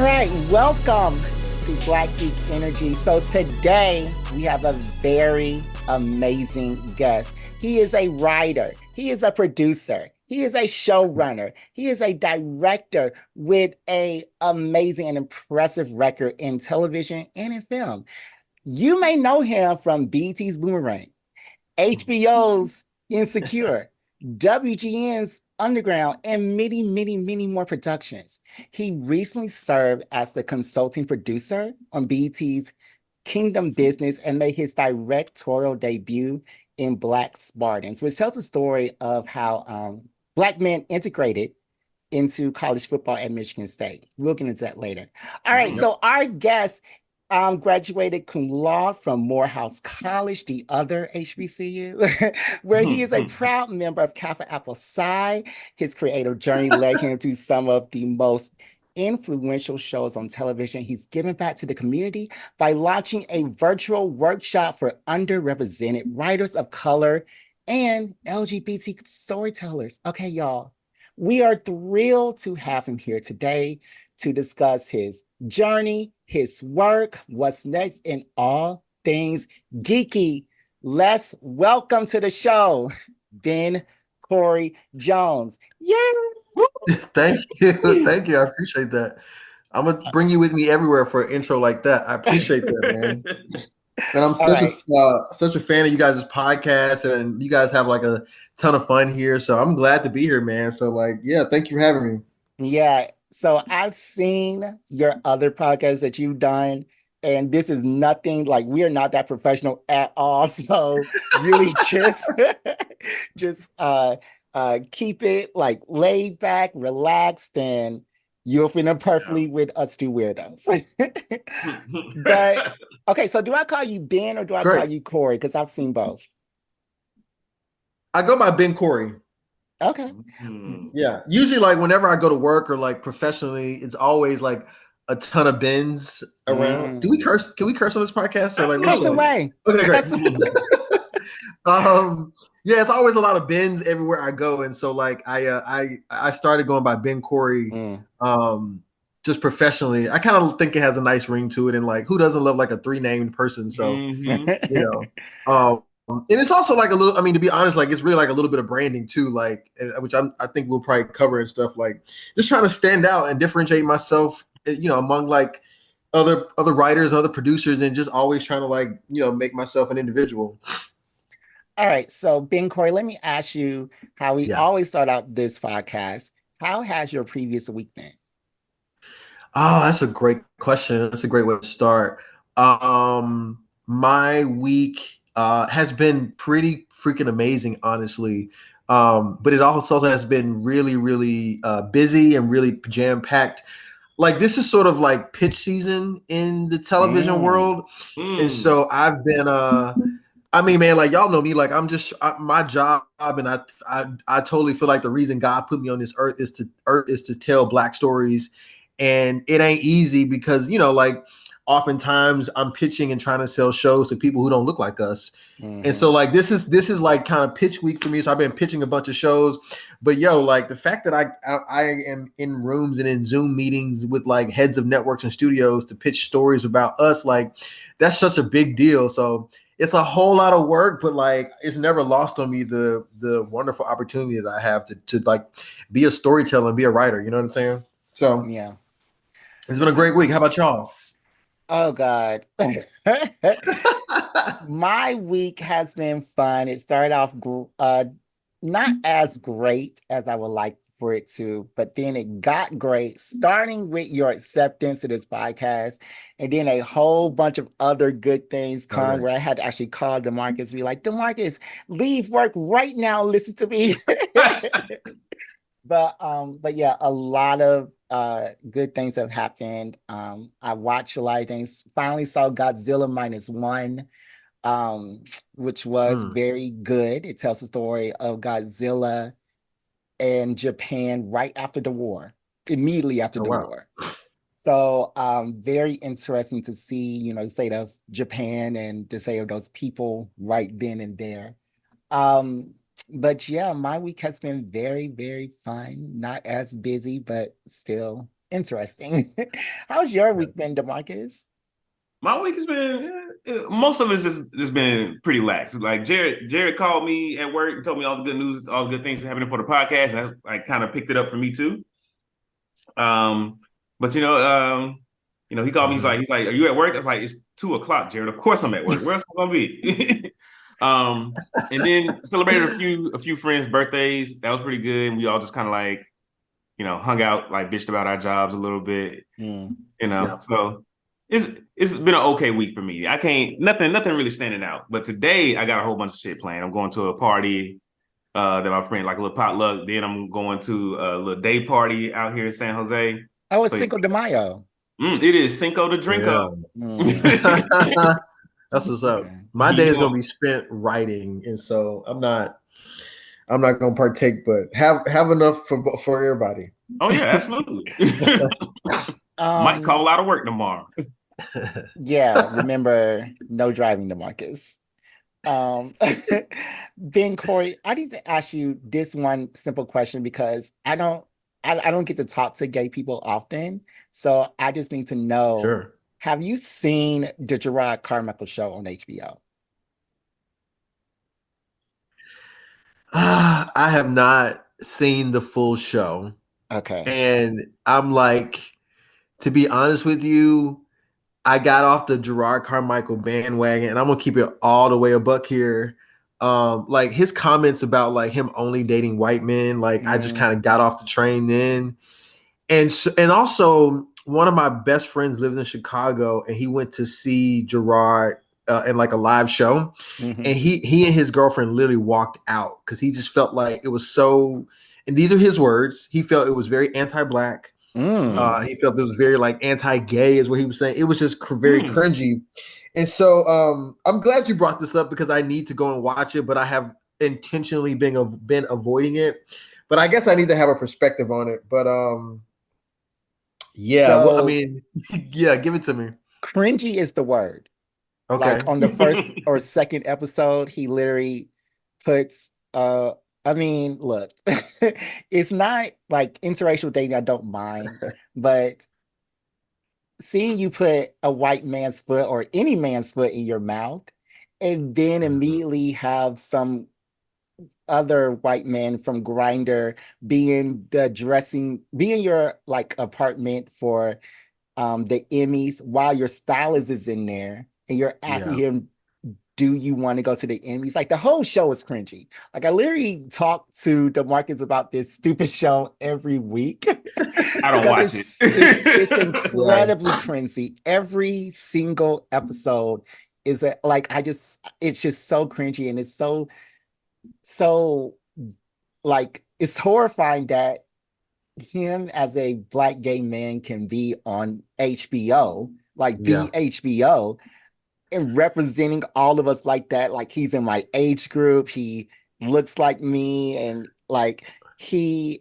right, welcome to Black Geek Energy. So today we have a very amazing guest. He is a writer, he is a producer, he is a showrunner, he is a director with an amazing and impressive record in television and in film. You may know him from BET's Boomerang, HBO's Insecure, WGN's Underground, and many, many, many more productions. He recently served as the consulting producer on BET's Kingdom Business and made his directorial debut in Black Spartans, which tells the story of how Black men integrated into college football at Michigan State. We'll get into that later. All right, so our guest graduated cum laude from Morehouse College, the other HBCU, where he is a proud member of Kappa Alpha Psi. His creative journey led him to some of the most influential shows on television. He's given back to the community by launching a virtual workshop for underrepresented writers of color and LGBT storytellers. Okay, y'all, we are thrilled to have him here today to discuss his journey, his work, what's next, and all things geeky. Let's welcome to the show, Ben Cory Jones. Yeah. Thank you. Thank you. I appreciate that. I'm going to bring you with me everywhere for an intro like that. I appreciate that, man. And I'm such a fan of you guys' podcast, and you guys have like a ton of fun here. So I'm glad to be here, man. So thank you for having me. Yeah. So I've seen your other podcasts that you've done, and this is nothing like, we are not that professional at all. So really just keep it like laid back, relaxed, and you'll fit in perfectly with us two weirdos. But okay, so do I call you Ben or do I call you Cory? Because I've seen both. I go by Ben Cory. Okay. Yeah. Usually like whenever I go to work or like professionally, it's always like a ton of Bens around. Do we curse? Can we curse on this podcast? Or like curse away. Okay, great. Yeah, it's always a lot of Bens everywhere I go. And so like I started going by Ben Cory just professionally. I kind of think it has a nice ring to it. And like who doesn't love like a 3-named person? So and it's also like a little, I mean, to be honest, like it's really like a little bit of branding too, like which I think we'll probably cover and stuff, like just trying to stand out and differentiate myself, among like other writers and other producers, and just always trying to like, make myself an individual. All right. So Ben Cory, let me ask you how we always start out this podcast. How has your previous week been? Oh, that's a great question. That's a great way to start. My week has been pretty freaking amazing, honestly. But it also has been really, really busy and really jam-packed. Like this is sort of like pitch season in the television world. And so I've been I mean, man, like y'all know me, like I'm just my job, and I totally feel like the reason God put me on this earth is to tell Black stories. And it ain't easy because, like oftentimes I'm pitching and trying to sell shows to people who don't look like us. And so like this is like kind of pitch week for me. So I've been pitching a bunch of shows, but like the fact that I am in rooms and in Zoom meetings with like heads of networks and studios to pitch stories about us, like that's such a big deal. So it's a whole lot of work, but like it's never lost on me the wonderful opportunity that I have to like be a storyteller and be a writer. You know what I'm saying? So yeah, it's been a great week. How about y'all? Oh God. My week has been fun. It started off not as great as I would like for it to, but then it got great, starting with your acceptance to this podcast, and then a whole bunch of other good things come where I had to actually call DeMarcus and be like, DeMarcus, leave work right now, listen to me. But yeah, a lot of good things have happened. I watched a lot of things. Finally saw Godzilla -1, which was very good. It tells the story of Godzilla in Japan right after the war, immediately after the war. So very interesting to see, the state of Japan and the state of those people right then and there. But yeah, my week has been very, very fun. Not as busy, but still Interesting. How's your week been, DeMarcus? My week has been most of it's just been pretty lax. Like Jared called me at work and told me all the good news, all the good things happening for the podcast, and I kind of picked it up for me too. Um, but he called me. He's like, "Are you at work?" I was like, "It's 2 o'clock, Jared. Of course I'm at work. Where else am I gonna be?" And then celebrated a few friends' birthdays. That was pretty good. And we all just kind of like, hung out, like bitched about our jobs a little bit. Yeah. So it's been an okay week for me. I can't nothing really standing out. But today I got a whole bunch of shit planned. I'm going to a party that my friend, like a little potluck. Then I'm going to a little day party out here in San Jose. Oh, it's So Cinco de Mayo. it is Cinco de Drinko. Mm. That's what's up. Okay. My day is gonna be spent writing, and so I'm not gonna partake, but have enough for everybody. Oh yeah, absolutely. Might call out of work tomorrow. Yeah, remember, no driving, DeMarcus. Then Cory, I need to ask you this one simple question because I don't get to talk to gay people often. So I just need to know, Sure. have you seen the Gerard Carmichael show on HBO? I have not seen the full show, Okay. and I'm like, to be honest with you, I got off the Gerard Carmichael bandwagon, and I'm gonna keep it all the way a buck here. Like his comments about like him only dating white men, like I just kind of got off the train then. And also one of my best friends lives in Chicago, and he went to see Gerard in like a live show, and he and his girlfriend literally walked out because he just felt like it was so. And these are his words. He felt it was very anti-black. He felt it was very like anti-gay, is what he was saying. It was just very cringy. And so I'm glad you brought this up because I need to go and watch it, but I have intentionally been avoiding it. But I guess I need to have a perspective on it. But yeah, So, well, I mean, yeah, give it to me. cringy is the word. Okay. Like on the first or second episode, he literally puts I mean, look, it's not like interracial dating, I don't mind, but seeing you put a white man's foot or any man's foot in your mouth and then immediately have some other white man from Grinder being your like apartment for the Emmys while your stylist is in there and you're asking him, do you want to go to the Emmys? Like the whole show is cringy. Like I literally talk to DeMarcus about this stupid show every week. I don't watch it. It's incredibly cringy. Every single episode is it's just so cringy and it's so like it's horrifying that him as a black gay man can be on HBO, like the HBO, and representing all of us like that. Like he's in my age group, he looks like me, and like he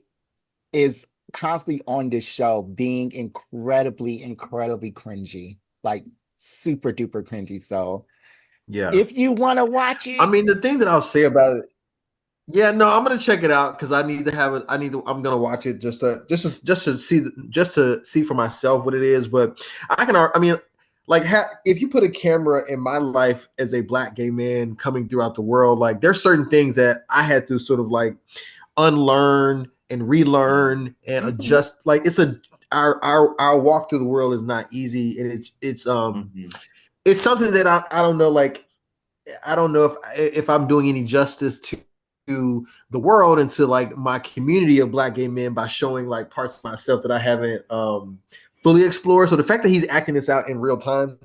is constantly on this show being incredibly cringy, like super duper cringy. So if you want to watch it, I mean, the thing that I'll say about it, yeah, no, I'm gonna check it out because I need to have it. I'm gonna watch it just to see for myself what it is. But I mean, like, if you put a camera in my life as a black gay man coming throughout the world, like, there's certain things that I had to sort of like unlearn and relearn and adjust. Like, our walk through the world is not easy, and it's something that I don't know. Like, I don't know if I'm doing any justice to the world and to like my community of black gay men by showing like parts of myself that I haven't fully explored. So the fact that he's acting this out in real time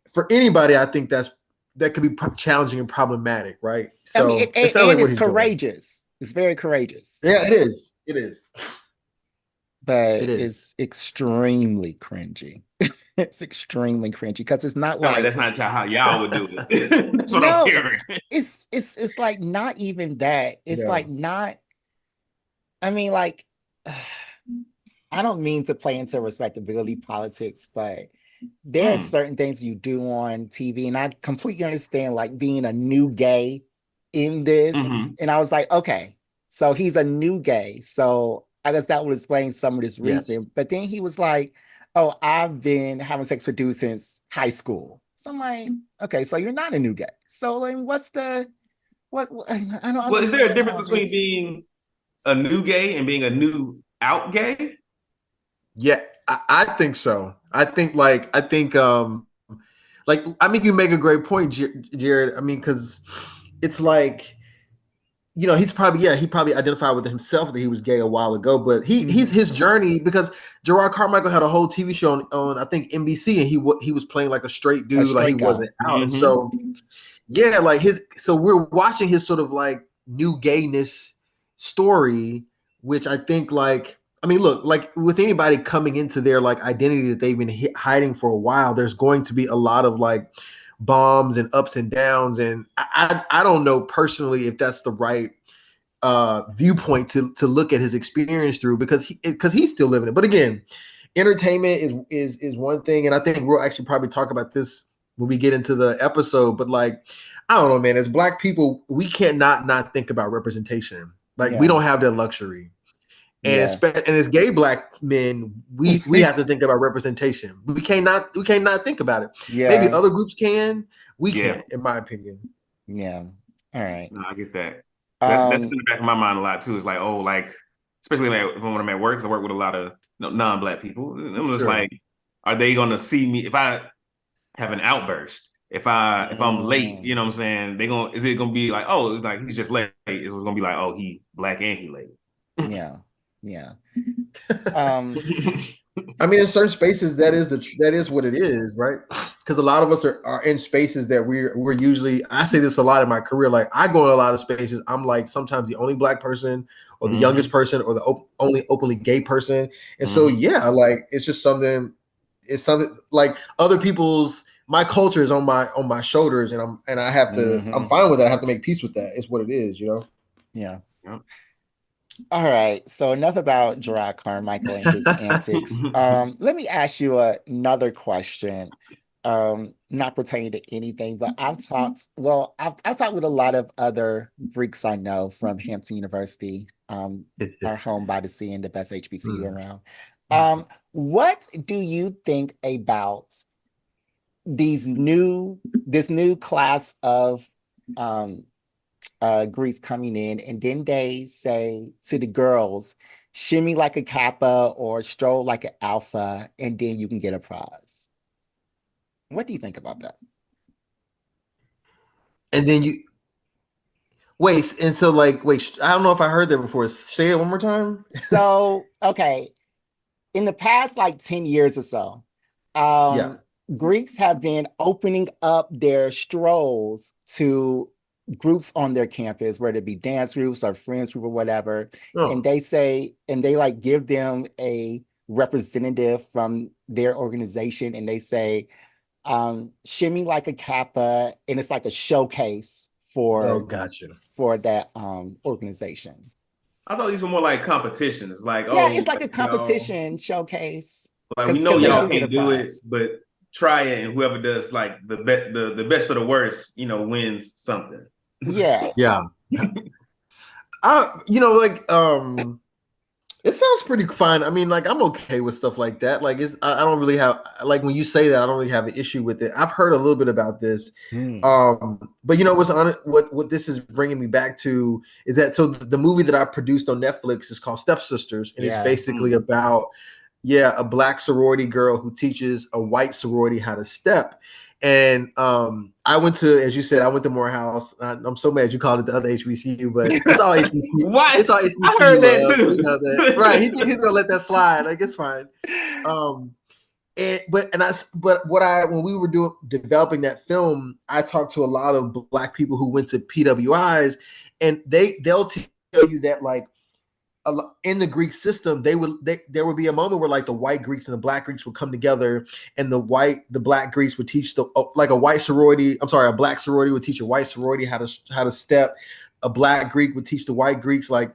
for anybody, I think that could be challenging and problematic, right? So I mean, it sounds like what it's he's courageous. Doing. It's very courageous. Yeah, it is. It is. But it's extremely cringy. It's extremely cringy because it's not like that's not how y'all would do it. That's what I'm hearing. It's like not even that. It's like not. I mean, like, I don't mean to play into respectability politics, but there are certain things you do on TV, and I completely understand like being a new gay in this. And I was like, okay, so he's a new gay, so I guess that would explain some of this Yes. reason. But then he was like, "Oh, I've been having sex with dudes since high school." So I'm like, "Okay, so you're not a new gay. So like, what I don't Well, is there a understand difference all between this." being a new gay and being a new out gay? Yeah, I think so. I mean, you make a great point, Jared. I mean, because it's like, he probably identified with himself that he was gay a while ago, but he's Mhm. his journey, because Gerard Carmichael had a whole TV show on I think NBC, and he was playing like a straight A dude, like he straight guy. wasn't out. And Mm-hmm. so yeah, like so we're watching his sort of like new gayness story, which I think, like, I mean, look, like with anybody coming into their like identity that they've been hiding for a while, there's going to be a lot of like bombs and ups and downs. And I don't know personally if that's the right viewpoint to look at his experience through, because he's still living it. But again, entertainment is one thing, and I think we'll actually probably talk about this when we get into the episode. But like, I don't know, man, as Black people, we can't not think about representation. Like, we Yeah. don't have that luxury. And Yeah. as gay Black men, we have to think about representation. We can't not think about it. Maybe Yeah. other groups can, we Yeah. can't, in my opinion. Yeah. All right. No, I get that. That's in Um, the back of my mind a lot too. It's like, oh, like especially when I'm at work, 'cause I work with a lot of non-Black people. I'm just Sure. like, are they gonna see me if I have an outburst? If I'm late, you mm, know what I'm saying? Is it gonna be like, oh, it's like he's just late? It's gonna be like, oh, he Black and he late. yeah. Yeah. Um, I mean, in certain spaces, that is what it is, right? Because a lot of us are in spaces that we're usually. I say this a lot in my career. Like, I go in a lot of spaces, I'm like sometimes the only Black person, or the youngest Mm-hmm. person, or the only openly gay person. And so Mm-hmm. yeah, like it's just something. It's something like other people's. My culture is on my shoulders, and I'm mhm. fine with that. I have to make peace with that. It's what it is, you know. Yeah. Yep. All right. So enough about Gerard Carmichael and his antics. Let me ask you another question. Not pertaining to anything, but I've talked with a lot of other Greeks I know from Hampton University, our home by the sea and the best HBCU Hmm. around. What do you think about this new class of um Greeks coming in, and then they say to the girls, shimmy like a kappa or stroll like an alpha, and then you can get a prize? What do you think about that? And then you wait, and so like, wait, I don't know if I heard that before. Say it one more time. So, okay, in the past like 10 years or so, Yeah. um, Greeks have been opening up their strolls to groups on their campus, whether it be dance groups or friends group or whatever. And Oh, they like give them a representative from their organization, and they say, shimmy like a kappa, and it's like a showcase oh, for gotcha. that organization. I thought these were more like competitions. Like, Yeah, oh, it's like like, a competition showcase, like we know because they y'all do get a can't do it, prize. but try it, and whoever does like the best of the worst, wins something. Yeah. Yeah. Like, it sounds pretty fun. I mean, like, I'm okay with stuff like that. Like, I don't really have, like, when you say that, I don't really have an issue with it. I've heard a little bit about this. Hmm. But what this is bringing me back to is that, so the movie that I produced on Netflix is called Stepsisters, and it's Yeah. basically about, yeah, a Black sorority girl who teaches a white sorority how to step. And I went to, as you said, I went to Morehouse. I'm so mad you called it the other HBCU, but it's all HBCU. What? It's all I HBCU heard that love. too. You know that, right? He think he's gonna let that slide. Like, it's fine. Um, but when we were developing that film, I talked to a lot of Black people who went to PWIs, and they'll tell you that, like, in the Greek system, there would be a moment where, like, the white Greeks and the Black Greeks would come together, and the Black Greeks would teach a white sorority. I'm sorry, a Black sorority would teach a white sorority how to step. A Black Greek would teach the white Greeks, like,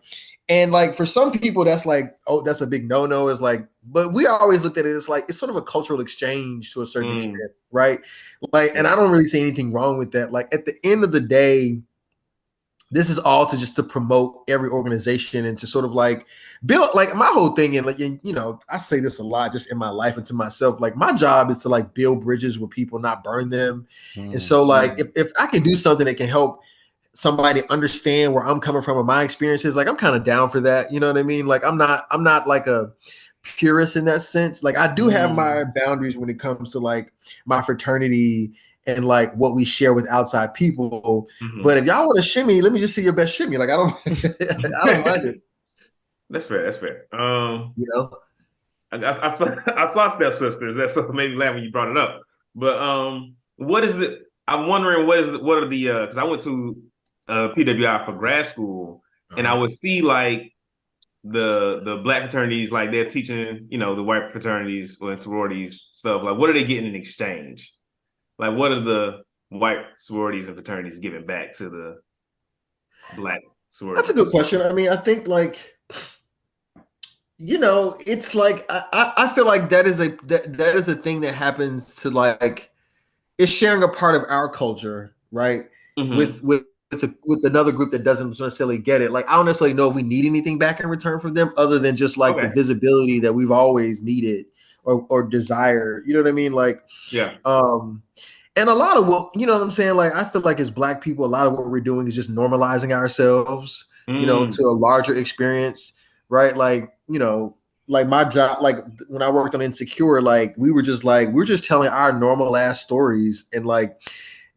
and like, for some people that's like, oh, that's a big no. Is like, but we always looked at it as like, it's sort of a cultural exchange to a certain extent, right? Like, and I don't really see anything wrong with that. Like, at the end of the day, this is all to just to promote every organization and to sort of like build like my whole thing. And like, you know, I say this a lot just in my life and to myself, like my job is to like build bridges with people, not burn them. And so like if I can do something that can help somebody understand where I'm coming from or my experiences, like I'm kind of down for that. You know what I mean? Like I'm not like a purist in that sense. Like I do have my boundaries when it comes to like my fraternity and like what we share with outside people. But if y'all want to shimmy, let me just see your best shimmy. Like I don't I don't mind it. That's fair. That's fair. You know? I saw Step Sisters. That's what made me laugh when you brought it up. But what is the? I'm wondering what are the because I went to PWI for grad school, and I would see like the black fraternities, like they're teaching, you know, the white fraternities or sororities stuff. Like, what are they getting in exchange? Like, what are the white sororities and fraternities giving back to the black sororities? That's a good question. I mean, I think like, you know, it's like I feel like that is a thing that happens to like it's sharing a part of our culture, right? With another group that doesn't necessarily get it. Like I don't necessarily know if we need anything back in return from them other than just like the visibility that we've always needed or desired. You know what I mean? Like and a lot of what, you know what I'm saying? Like I feel like as black people, a lot of what we're doing is just normalizing ourselves, you know, to a larger experience, right? Like, you know, like my job, like when I worked on Insecure, like we're just telling our normal ass stories, and like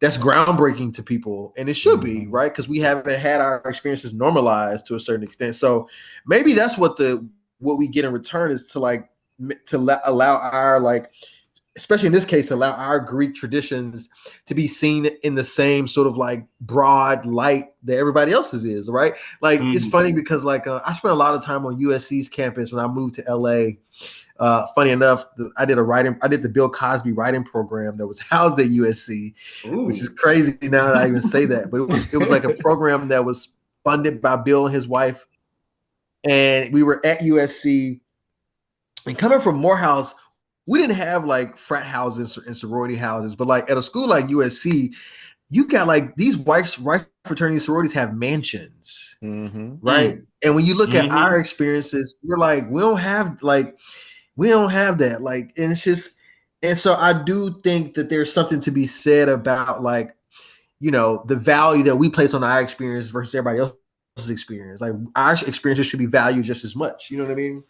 that's groundbreaking to people, and it should be, right? Because we haven't had our experiences normalized to a certain extent. So maybe that's what we get in return is to allow our like, especially in this case, allow our Greek traditions to be seen in the same sort of like broad light that everybody else's is, right? Like it's funny because like I spent a lot of time on USC's campus when I moved to LA. Funny enough, I did the Bill Cosby writing program that was housed at USC, which is crazy now that I even say that. But it was like a program that was funded by Bill and his wife, and we were at USC. And coming from Morehouse, we didn't have like frat houses and sorority houses, but like at a school like USC, you got like these white fraternity sororities have mansions, right? And when you look at our experiences, we're like, we don't have that. Like, and it's just, and so I do think that there's something to be said about like, you know, the value that we place on our experience versus everybody else's experience. Like our experiences should be valued just as much. You know what I mean?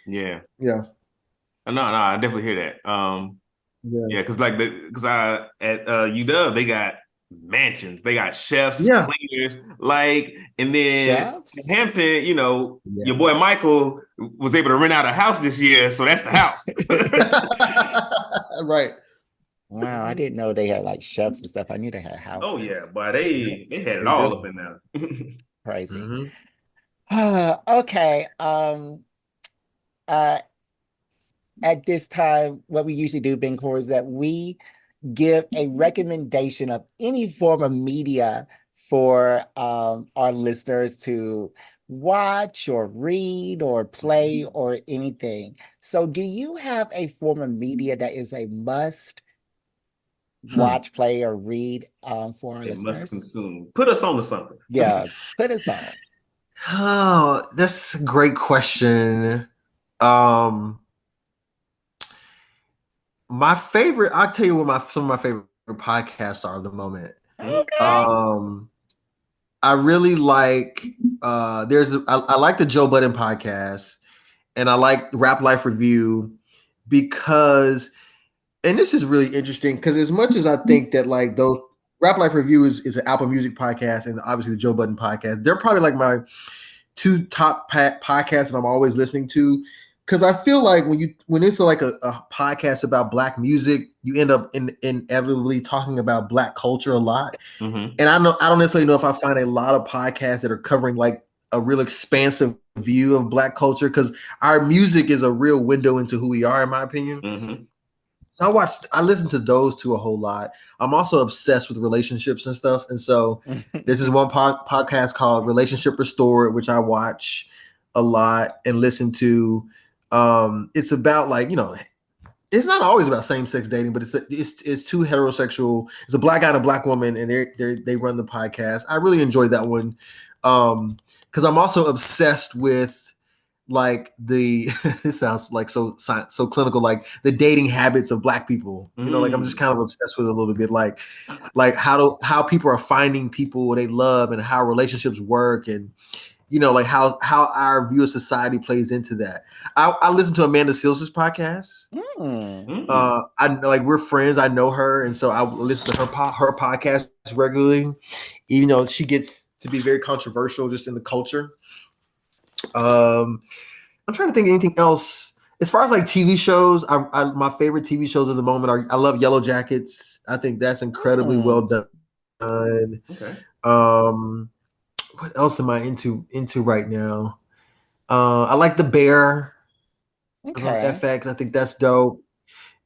Yeah. Yeah. No, I definitely hear that. Yeah, because at UW they got mansions, they got chefs, cleaners, like, and then in Hampton, you know, your boy Michael was able to rent out a house this year, so that's the house. Right. Wow, I didn't know they had like chefs and stuff. I knew they had houses. Oh yeah, but they had it all up in there. Crazy. Okay. At this time, what we usually do, Ben Core, is that we give a recommendation of any form of media for our listeners to watch or read or play or anything. So do you have a form of media that is a must watch, play, or read for our listeners? Must consume. Put us on to something. Yeah, put us on. Oh, that's a great question. My favorite, I'll tell you what some of my favorite podcasts are at the moment. Okay. I really like I like the Joe Budden podcast, and I like Rap Life Review because, and this is really interesting because as much as I think that like those Rap Life Review is an Apple Music podcast, and obviously the Joe Budden podcast, they're probably like my two top podcasts that I'm always listening to. Because I feel like when it's like a podcast about Black music, you end up inevitably talking about Black culture a lot. And I don't necessarily know if I find a lot of podcasts that are covering like a real expansive view of Black culture, because our music is a real window into who we are, in my opinion. So I listen to those two a whole lot. I'm also obsessed with relationships and stuff. And so this is one podcast called Relationship Restored, which I watch a lot and listen to. It's about like, you know, it's not always about same-sex dating, but it's two heterosexual. It's a black guy and a black woman, and they run the podcast. I really enjoyed that one because I'm also obsessed with like the it sounds like so clinical, like the dating habits of black people. You know, like I'm just kind of obsessed with it a little bit, like how people are finding people they love and how relationships work, and you know, like how our view of society plays into that. I listen to Amanda Seals' podcast. I like we're friends. I know her, and so I listen to her podcast regularly. Even though she gets to be very controversial just in the culture. I'm trying to think of anything else as far as like TV shows. My favorite TV shows at the moment are I love Yellow Jackets. I think that's incredibly well done. Okay. What else am I into right now? I like The Bear. Okay. On FX. I think that's dope.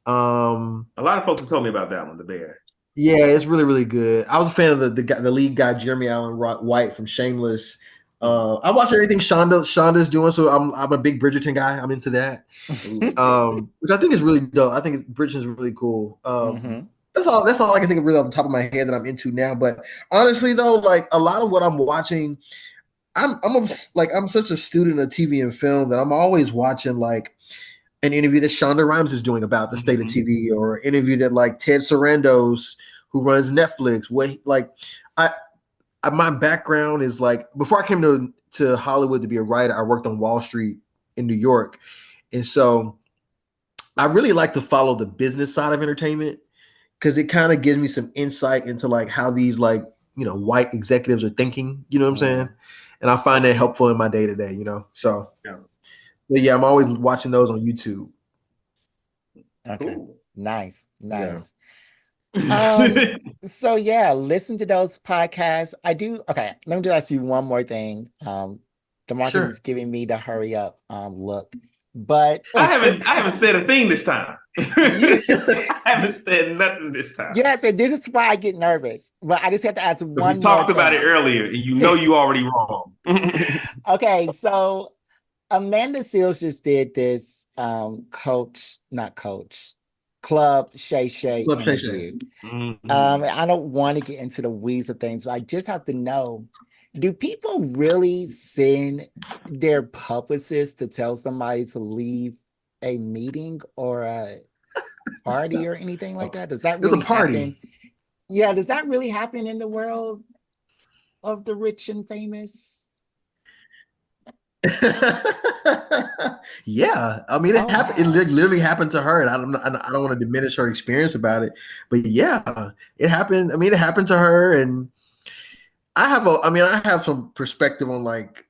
A lot of folks have told me about that one, The Bear. Yeah, it's really, really good. I was a fan of the lead guy, Jeremy Allen White from Shameless. I watch everything Shonda's doing, so I'm a big Bridgerton guy. I'm into that, which I think is really dope. I think Bridgerton's really cool. That's all I can think of really off the top of my head that I'm into now. But honestly, though, like a lot of what I'm watching, I'm such a student of TV and film that I'm always watching like an interview that Shonda Rhimes is doing about the state of TV, or an interview that like Ted Sarandos, who runs Netflix. My background is like before I came to Hollywood to be a writer, I worked on Wall Street in New York, and so I really like to follow the business side of entertainment because it kind of gives me some insight into like how these like white executives are thinking. You know what I'm saying? And I find that helpful in my day to day. You know, so. Yeah. But yeah, I'm always watching those on YouTube. Okay. Cool. Nice. Yeah. So yeah, listen to those podcasts. Okay, let me just ask you one more thing. DeMarcus is giving me the hurry up look. But I haven't said a thing this time. I haven't said nothing this time. Yes, and this is why I get nervous. But I just have to ask one more thing. We talked about it earlier, and you already wrong. Okay, so Amanda Seals just did this Club Shay Shay interview. I don't want to get into the weeds of things, but I just have to know, do people really send their publicist to tell somebody to leave a meeting or a party or anything like that? Does that really happen? Yeah, does that really happen in the world of the rich and famous? Yeah, I mean it happened. Wow. It literally happened to her, and I don't want to diminish her experience about it, but yeah, it happened. I mean, it happened to her, and I have some perspective on like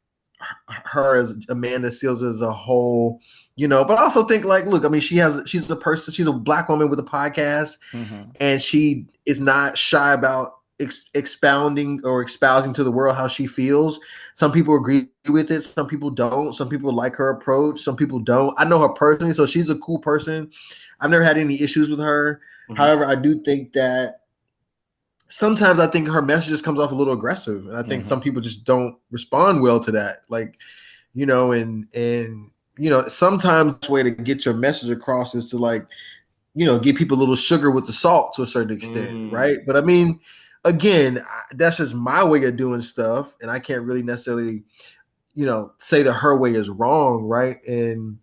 her as Amanda Seals as a whole, but I also think like, look, I mean, she's a black woman with a podcast, and she is not shy about expounding or espousing to the world how she feels. Some people agree with it, some people don't. Some people like her approach, some people don't. I know her personally, so she's a cool person. I've never had any issues with her. However, I do think that sometimes I think her message comes off a little aggressive, and I think some people just don't respond well to that. Like, and sometimes the way to get your message across is to like, give people a little sugar with the salt to a certain extent, right? But I mean, again, that's just my way of doing stuff, and I can't really necessarily, say that her way is wrong, right? And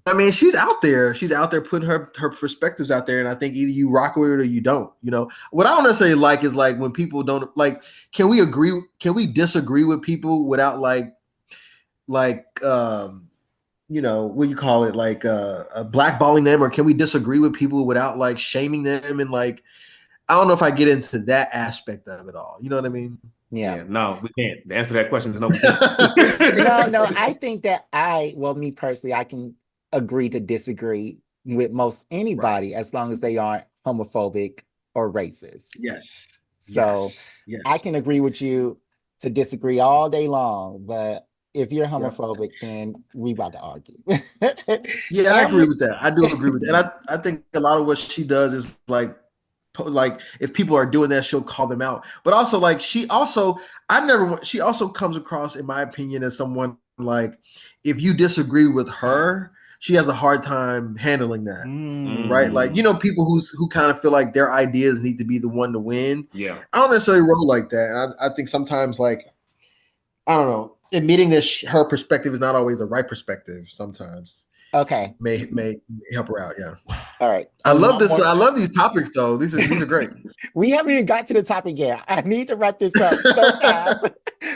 I mean, she's out there putting her perspectives out there, and I think either you rock with it or you don't. What I don't necessarily like is like when people don't like. Can we disagree with people without like what you call it, like blackballing them, or can we disagree with people without like shaming them and like. I don't know if I get into that aspect of it all. You know what I mean? Yeah. No, we can't. The answer to that question is no. No. I think that me personally, I can agree to disagree with most anybody as long as they aren't homophobic or racist. Yes. So yes. I can agree with you to disagree all day long, but if you're homophobic, then we about to argue. Yeah, I agree with that. I do agree with that. And I think a lot of what she does is like if people are doing that, she'll call them out. But also like she also comes across, in my opinion, as someone like, if you disagree with her, she has a hard time handling that. Right? Like, Mm. you know, people who kind of feel like their ideas need to be the one to win. Yeah. I don't necessarily roll like that. I think sometimes, like, I don't know, admitting that her perspective is not always the right perspective sometimes Okay. may help her out. Yeah. All right. I And love one this. more. I love these topics though. These are great. We haven't even got to the topic yet. I need to wrap this up so fast.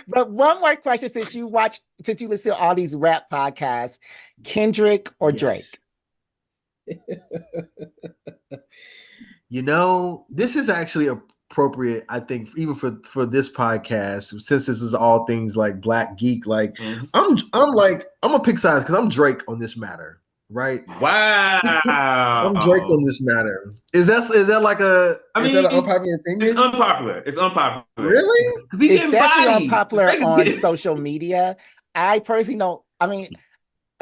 But one more question, since you listen to all these rap podcasts, Kendrick or Drake? You know, this is actually appropriate, I think, even for this podcast, since this is all things like Black Geek. Like, I'm gonna pick sides because I'm Drake on this matter, right? Wow. I'm Drake on this matter. Is that like that an unpopular opinion? It's unpopular. It's unpopular. Really? It's definitely unpopular on social media. I personally don't. I mean,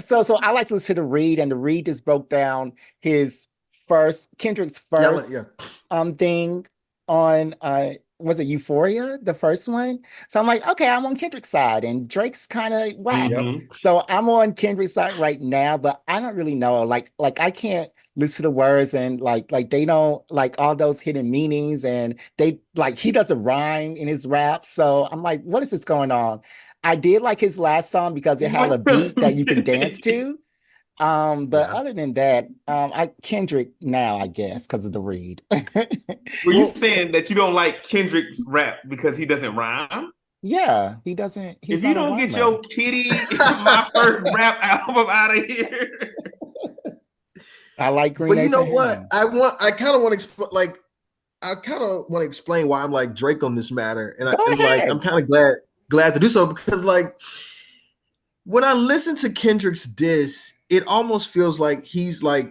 so I like to listen to the Read, and the Read just broke down Kendrick's first thing on was it Euphoria, the first one? So I'm like, okay, I'm on Kendrick's side, and Drake's kind of whack. Mm-hmm. So I'm on Kendrick's side right now, but I don't really know. Like I can't listen to the words, and like they don't like all those hidden meanings, and they like he doesn't rhyme in his rap. So I'm like, what is this going on? I did like his last song because it had a beat that you can dance to. But other than that, I Kendrick now, I guess, because of the Read. Were you saying that you don't like Kendrick's rap because he doesn't rhyme? Yeah, he doesn't. He's if you don't get your pity, my first rap album out of here. I like Green. But you know what? I kind of want to explain why I'm like Drake on this matter, and I'm kind of glad to do so, because like when I listen to Kendrick's diss, it almost feels like he's sort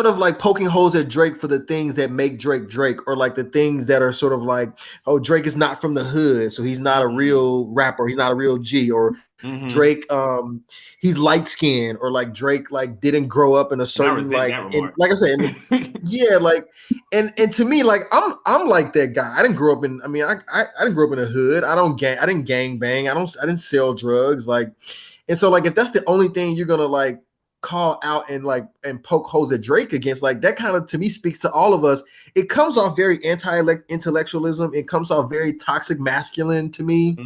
of like poking holes at Drake for the things that make Drake Drake, or like the things that are sort of like, oh, Drake is not from the hood, so he's not a real rapper, he's not a real G, or Drake, he's light skinned, or like Drake like didn't grow up in a certain like I said, yeah, like and to me, like I'm like that guy. I didn't grow up in. I mean, I didn't grow up in a hood. I didn't gang bang. I didn't sell drugs. Like, and so like if that's the only thing you're gonna like call out and poke holes at Drake against, like that kind of to me speaks to all of us. It comes off very anti-intellectualism. It comes off very toxic masculine to me.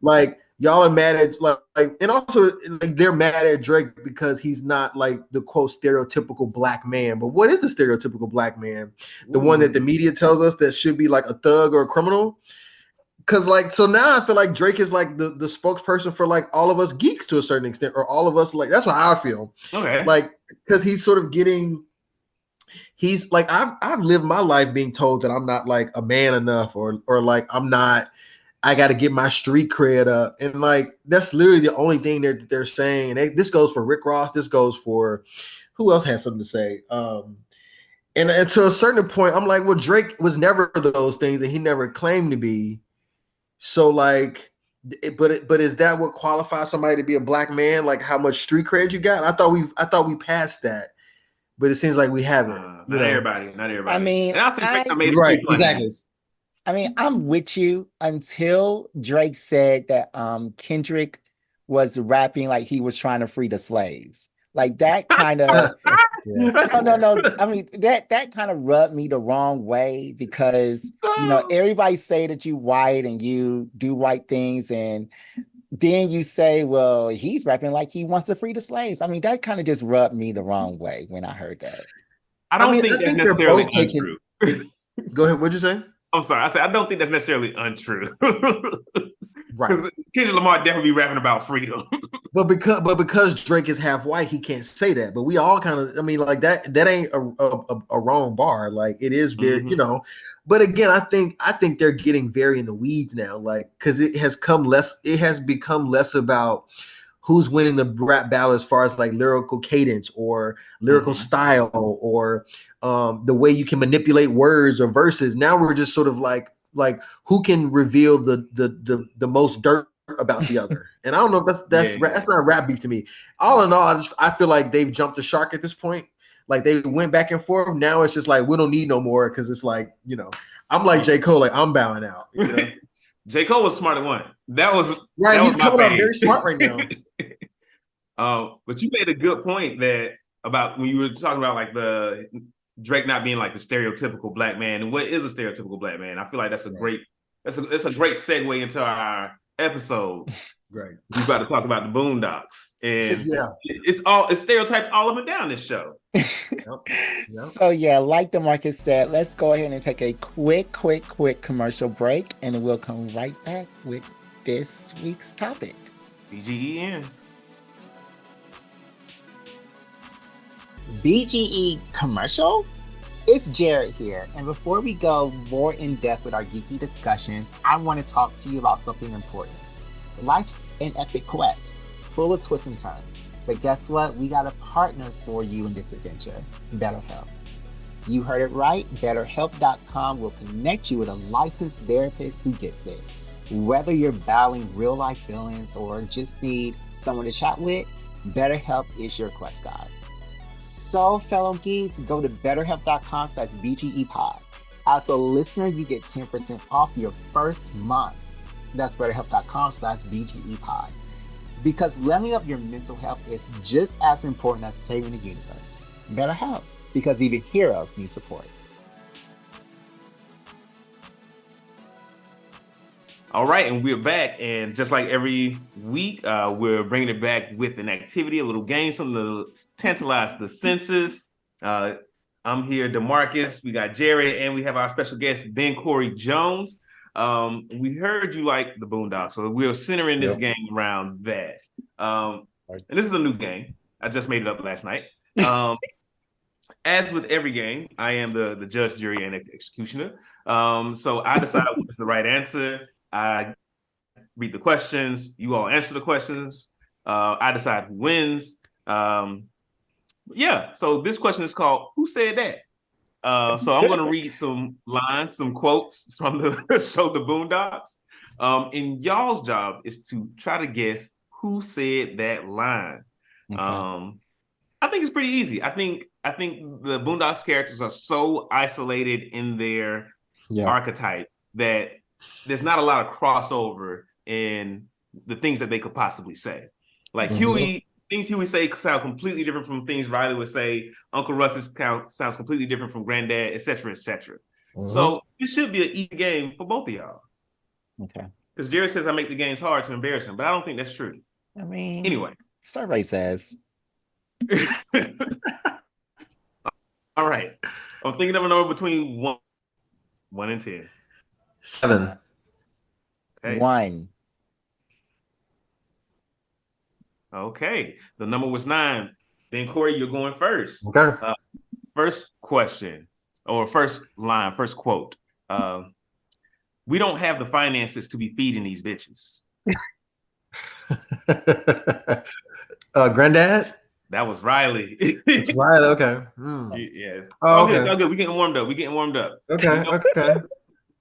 Like y'all are mad at like and also like they're mad at Drake because he's not like the quote stereotypical black man. But what is a stereotypical black man? The one that the media tells us that should be like a thug or a criminal? Because like, so now I feel like Drake is like the spokesperson for like all of us geeks to a certain extent, or all of us, like that's how I feel. Okay. Like, because he's sort of he's like, I've lived my life being told that I'm not like a man enough, or like I got to get my street cred up. And like, that's literally the only thing they're saying. And this goes for Rick Ross. This goes for who else has something to say? And to a certain point, I'm like, well, Drake was never those things, and he never claimed to be. So like, but is that what qualifies somebody to be a black man? Like how much street cred you got? I thought we passed that, but it seems like we haven't. Not everybody. I mean, right, exactly. I mean, I'm with you until Drake said that Kendrick was rapping like he was trying to free the slaves. Like that kind of no. I mean, that kind of rubbed me the wrong way, because you know, everybody say that you white and you do white things, and then you say, well, he's rapping like he wants to free the slaves. I mean, that kind of just rubbed me the wrong way when I heard that. I think that's necessarily untrue. Go ahead. What'd you say? I'm sorry. I said I don't think that's necessarily untrue. Right. Because Kendrick Lamar definitely be rapping about freedom. But because Drake is half white, he can't say that. But we all kind of, I mean, like that ain't a wrong bar. Like it is very, you know. But again, I think they're getting very in the weeds now, like because it has become less about who's winning the rap battle as far as like lyrical cadence or lyrical style, or the way you can manipulate words or verses. Now we're just sort of like who can reveal the most dirt about the other. And I don't know if that's not rap beef to me. All in all, I feel like they've jumped the shark at this point. Like they went back and forth. Now it's just like we don't need no more, because it's like, you know, I'm like J. Cole, like I'm bowing out. You know? J. Cole was smart at one. That was right. That He's was coming up very smart right now. But you made a good point that about when you were talking about like the Drake not being like the stereotypical black man, and what is a stereotypical black man? I feel like that's a great that's a great segue into our episode. Great. We're about to talk about the Boondocks, and Yeah. it's stereotypes all up and down this show. So yeah, like DeMarcus said, let's go ahead and take a quick commercial break, and we'll come right back with this week's topic. BGEN. BGE commercial? It's Jared here, and before we go more in depth with our geeky discussions, I want to talk to you about something important. Life's an epic quest, full of twists and turns. But guess what? We got a partner for you in this adventure, BetterHelp. You heard it right. BetterHelp.com will connect you with a licensed therapist who gets it. Whether you're battling real-life villains or just need someone to chat with, BetterHelp is your quest guide. So, fellow geeks, go to BetterHelp.com/BGEPod. As a listener, you get 10% off your first month. That's BetterHelp.com/BGEPod. Because leveling up your mental health is just as important as saving the universe. BetterHelp, because even heroes need support. All right, and we're back, and just like every week, we're bringing it back with an activity, a little game, something to tantalize the senses. I'm here, DeMarcus, we got Jared, and we have our special guest, Cory Jones. We heard you like the Boondocks, so we're centering this game around that. And this is a new game. I just made it up last night. As with every game, I am the judge, jury, and executioner. So I decide what's the right answer. I read the questions. You all answer the questions. I decide who wins. So this question is called "Who Said That?" So I'm going to read some lines, some quotes from the show The Boondocks. And y'all's job is to try to guess who said that line. Okay. I think it's pretty easy. I think the Boondocks characters are so isolated in their archetype that there's not a lot of crossover in the things that they could possibly say. Like Huey, things Huey say sound completely different from things Riley would say. Uncle Russ's sounds completely different from Granddad, etc., etc. So it should be an easy game for both of y'all. Okay. Because Jared says I make the games hard to embarrass him, but I don't think that's true. I mean, anyway, survey says. All right. I'm thinking of a number between 1 and 10. 7. Okay. 1. Okay. The number was 9. Then Cory, you're going first. Okay. First question, or first line, first quote. We don't have the finances to be feeding these bitches. Granddad? That was Riley. It's Riley, okay. Yes. Oh, okay. okay. Okay, we're getting warmed up. Okay, okay.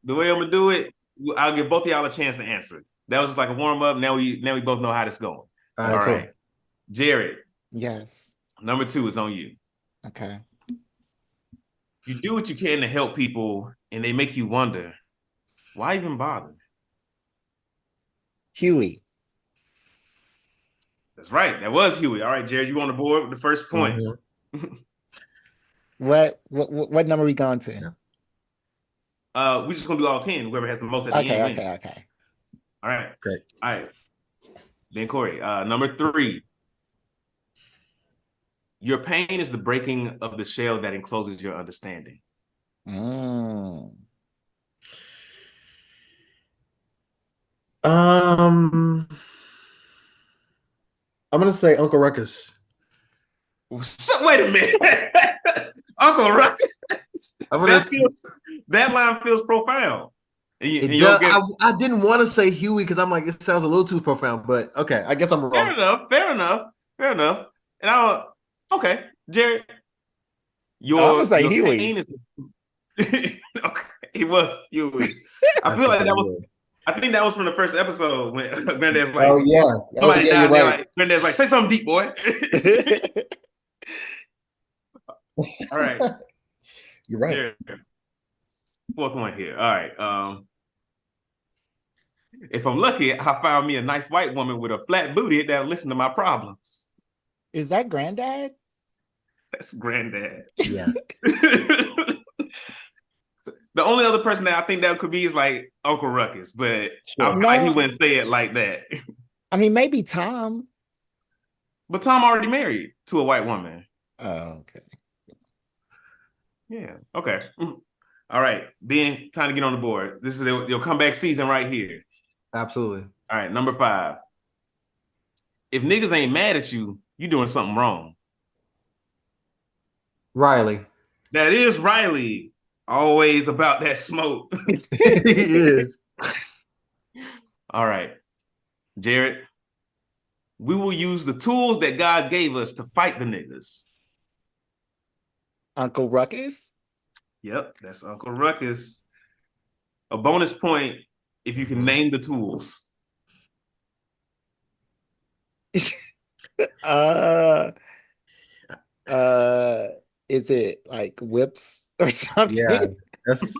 The way I'm gonna do it, I'll give both of y'all a chance to answer. That was just like a warm up. Now we both know how this is going. All right. Cool. Jared. Yes. Number 2 is on you. Okay. You do what you can to help people, and they make you wonder, why even bother? Huey. That's right. That was Huey. All right, Jared, you on the board with the first point. What number are we going to? We're just gonna do all 10. Whoever has the most at the end wins. Okay. All right. Great. All right. Then Cory, number 3. Your pain is the breaking of the shell that encloses your understanding. I'm gonna say Uncle Ruckus. Wait a minute. Uncle Ruckus. That line feels profound. I didn't want to say Huey because I'm like, it sounds a little too profound, but okay, I guess I'm wrong. Fair enough. And okay, Jared, I'm gonna say Huey. Okay, it was Huey. I feel like that was. I think that was from the first episode when Granddad's like, "Oh yeah, somebody died there." Right. Like, Granddad's like, "Say something deep, boy." All right, you're right. Jared, 4th one here. All right. If I'm lucky, I found me a nice white woman with a flat booty that'll listen to my problems. Is that Granddad? That's Granddad. Yeah. The only other person that I think that could be is like Uncle Ruckus, but I Sure. feel like he No, wouldn't say it like that. I mean maybe Tom. But Tom already married to a white woman. Oh, okay. Yeah. Okay. All right. Ben, time to get on the board. This is your comeback season right here. Absolutely. All right. Number 5. If niggas ain't mad at you, you doing something wrong. Riley. That is Riley. Always about that smoke. He is. All right. Jared, we will use the tools that God gave us to fight the niggas. Uncle Ruckus? Yep, that's Uncle Ruckus. A bonus point if you can name the tools. uh is it like whips or something? Yeah. That's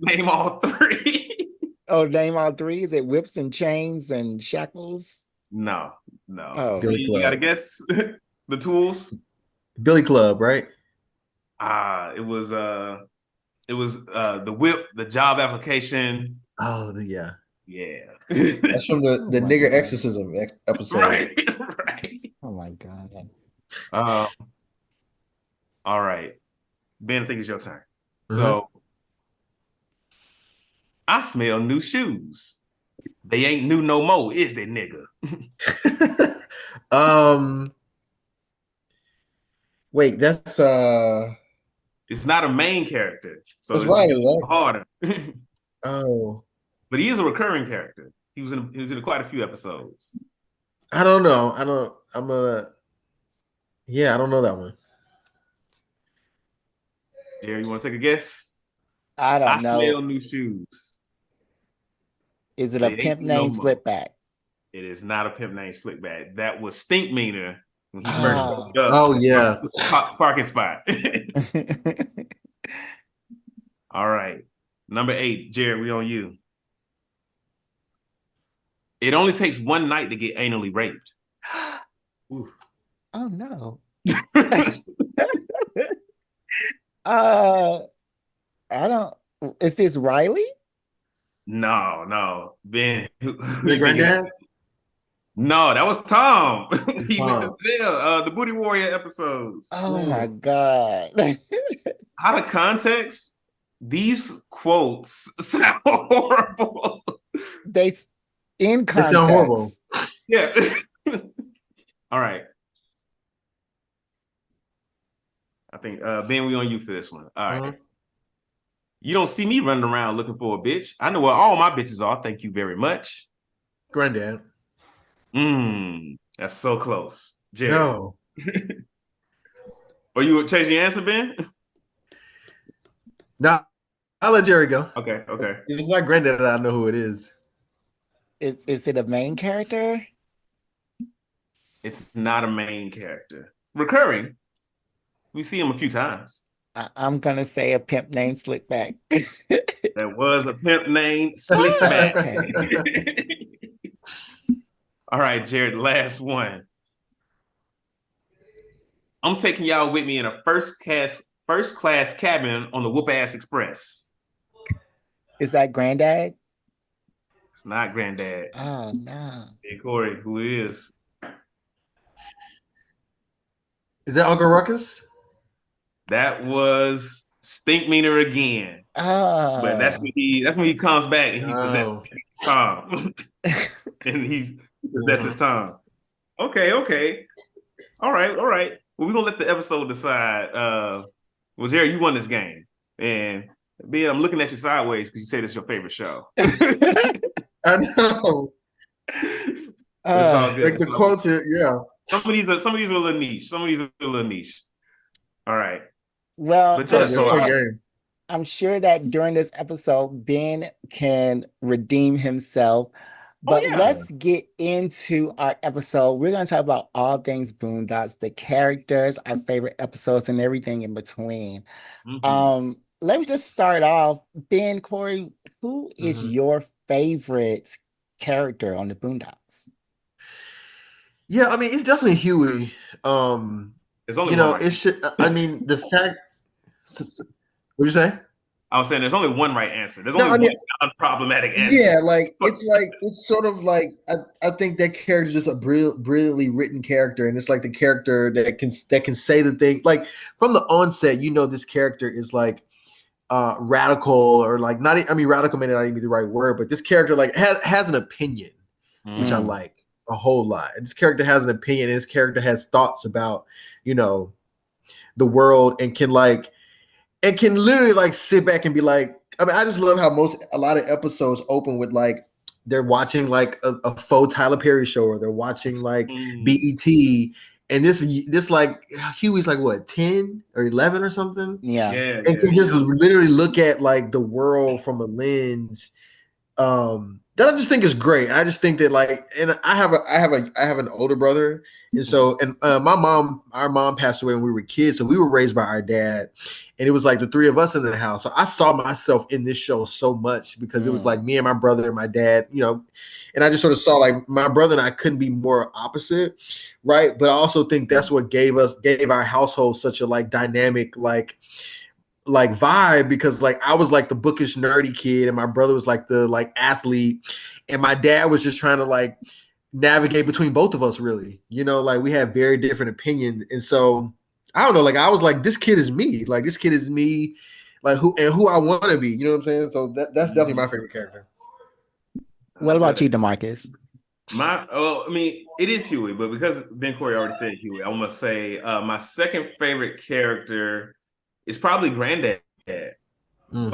Name all 3. Oh, name all 3. Is it whips and chains and shackles? No. Oh. Billy You gotta Club. guess the tools. Billy Club, right? It was the whip, the job application. Oh, yeah. Yeah. That's from the my nigger God. exorcism episode. right. Oh my God. All right. Ben, I think it's your turn. Mhm. So I smell new shoes. They ain't new no more, is they, nigga? Wait, that's It's not a main character, so that's it's Riley, right? harder. Oh, But he is a recurring character. He was in quite a few episodes. I don't know. I'm gonna yeah, I don't know that one. Jerry, you want to take a guess? I I don't know. smell new shoes. Is it a They ain't pimp new no named more. Slipback? It is not a pimp named Slickback. That was Stink Meaner when he first Oh. showed up. Oh yeah. Parking spot. All right. Number 8, Jared, we on you. It only takes one night to get anally raped. Oof. Oh no. uh I don't. Is this Riley? No. Ben. The granddad? No, that was Tom. He went to Tom. jail. The Booty Warrior episodes. Oh my No. God. Out of context, these quotes sound horrible. They in They sound horrible. context. Yeah. All right. I think Ben, we on you for this one. All right. Mhm. You don't see me running around looking for a bitch. I know where all my bitches are. Thank you very much. Granddad. That's so close. Jerry. No. Or you change your answer, Ben? No, I'll let Jerry go. Okay. If it's not granddad, I know who it is. Is it a main character? It's not a main character. Recurring. We see him a few times. I'm gonna say a pimp named Slickback. There was a pimp named Slickback. Okay. All right, Jared, last one. I'm taking y'all with me in a first class cabin on the Whoop Ass Express. Is that Granddad? It's not Granddad. Oh no. Hey, Cory, who it is? Is that Uncle Ruckus? That was Stink Meaner again. Oh. But that's when he comes back and he's Oh. possessed Tom. And he possesses Tom. Okay. All right. Well, we're gonna let the episode decide. Well, Jerry, you won this game. And Ben, I'm looking at you sideways because you said it's your favorite show. I know. It's all good. Like the quotes, yeah. Some of these are a little niche. All right. Well, But just so I'm sure that during this episode, Ben can redeem himself. But let's get into our episode. We're going to talk about all things Boondocks, the characters, our favorite episodes, and everything in between. Let me just start off. Ben, Cory, who is your favorite character on the Boondocks? Yeah, I mean, it's definitely Huey. There's only You one know, right. it's just, I mean, the fact. What'd you say? I was saying there's only one right answer. There's No, only I mean, one unproblematic answer. yeah, like it's sort of like I think that character is just a brilliantly written character, and it's like the character that can say the thing like from the onset. You know, this character is like radical or like not. I mean, radical may not even be the right word, but this character like has an opinion, which I Mm. Mm. like a whole lot. And this character has an opinion. And this character has thoughts about you know the world and can literally like sit back and be like, I mean, I just love how a lot of episodes open with like they're watching like a faux Tyler Perry show or they're watching like Mm. BET, and this like Huey's like what 10 or 11 or something, Yeah. Yeah, and yeah. can just literally look at like the world from a lens that I just think is great. I just think that like, and I have an older brother, and Mhm. so and our mom passed away when we were kids, so we were raised by our dad, and it was like the three of us in the house. So I saw myself in this show so much because it was Mm. like me and my brother and my dad, and I just sort of saw like my brother and I couldn't be more opposite, right? But I also think that's what gave our household such a like dynamic like vibe because like I was like the bookish nerdy kid and my brother was like the like athlete and my dad was just trying to like navigate between both of us really. Like we had very different opinions. And so I don't know, like I was like, this kid is me. Like this kid is me, like who I want to be. You know what I'm saying? So that's definitely my Mhm. favorite character. What I feel about that. you, DeMarcus? I mean, it is Huey, but because Ben Corey already said Huey, I want to say my second favorite character is probably Granddad. Like Mm-hmm.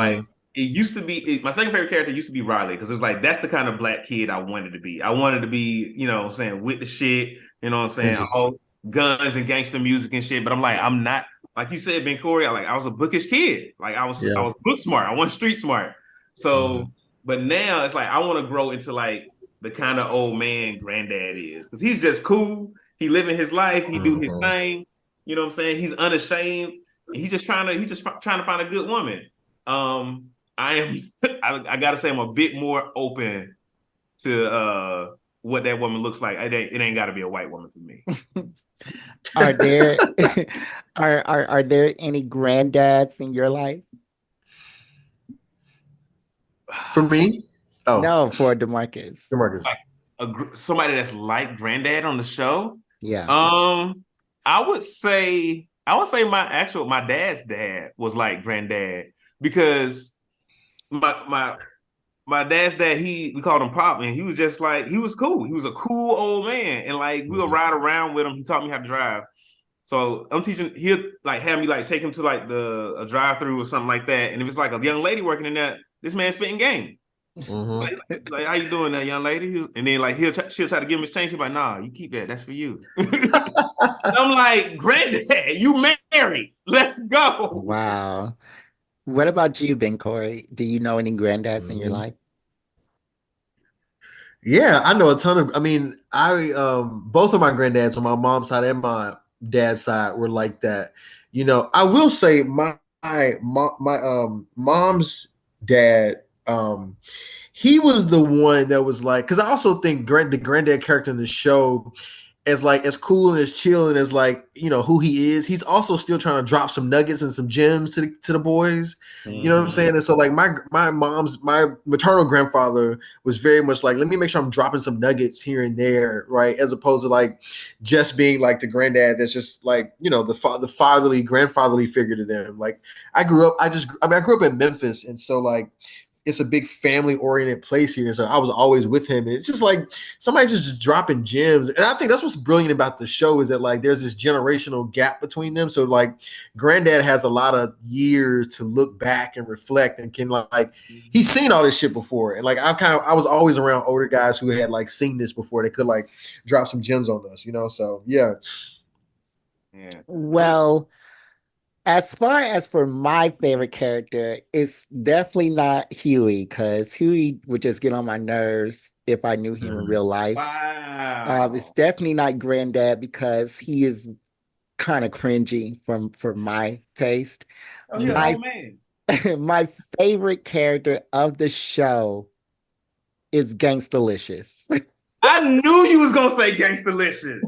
my second favorite character used to be Riley because it was like that's the kind of black kid I wanted to be. I wanted to be, what I'm saying, with the shit, what I'm saying, Interesting. all guns and gangster music and shit. But I'm like, I'm not like you said, Ben Corey. I was a bookish kid. Like I Yeah. was book smart. I wasn't street smart. Mm-hmm. So, but now it's like I want to grow into like the kind of old man Granddad is because he's just cool. He living his life. He do his Mm-hmm. thing. You know what I'm saying? He's unashamed. He just trying to find a good woman. Um, I am. I gotta say, I'm a bit more open to what that woman looks like. It ain't got to be a white woman for me. Are there are there any granddads in your life? For me, oh, No, for DeMarcus. Marcus. Like somebody that's like Granddad on the show. Yeah. Um, I would say my dad's dad was like Granddad because my my dad's dad, we called him Pop, and he was just like, he was cool. He was a cool old man. And like we would Mm-hmm. ride around with him. He taught me how to drive. So I'm teaching, he'll like have me like take him to like a drive-through or something like that. And if it's like a young lady working in that, this man spitting game. Mm-hmm. Like, how you doing that, young lady? And then like she'll try to give him his change. She's like, nah, you keep that. That's for you. I'm like, Granddad, you married. Let's go. Wow. What about you, Ben Corey? Do you know any granddads in your Mm-hmm. life? Yeah, I know a ton of. I mean, I both of my granddads on my mom's side and my dad's side were like that. I will say my mom's dad, he was the one that was like, because I also think the granddad character in the show as cool and as chill and as like who he is, he's also still trying to drop some nuggets and some gems to the boys. You know what I'm Mm-hmm. saying? And so like my maternal grandfather was very much like, let me make sure I'm dropping some nuggets here and there, right? As opposed to like just being like the granddad that's just like the fatherly grandfatherly figure to them. Like I grew up in Memphis, and so like it's a big family oriented place here. So I was always with him. And it's just like somebody's just dropping gems. And I think that's what's brilliant about the show is that like there's this generational gap between them. So like granddad has a lot of years to look back and reflect and can like he's seen all this shit before. And like I was always around older guys who had like seen this before. They could like drop some gems on us. So yeah. Yeah. Well, as far as for my favorite character, it's definitely not Huey, because Huey would just get on my nerves if I knew him in Mhm. real life. It's Wow. definitely not Granddad because he is kind of cringy for my taste. Oh, he an My old man. my favorite character of the show is Gangstalicious. I knew you was gonna say Gangstalicious.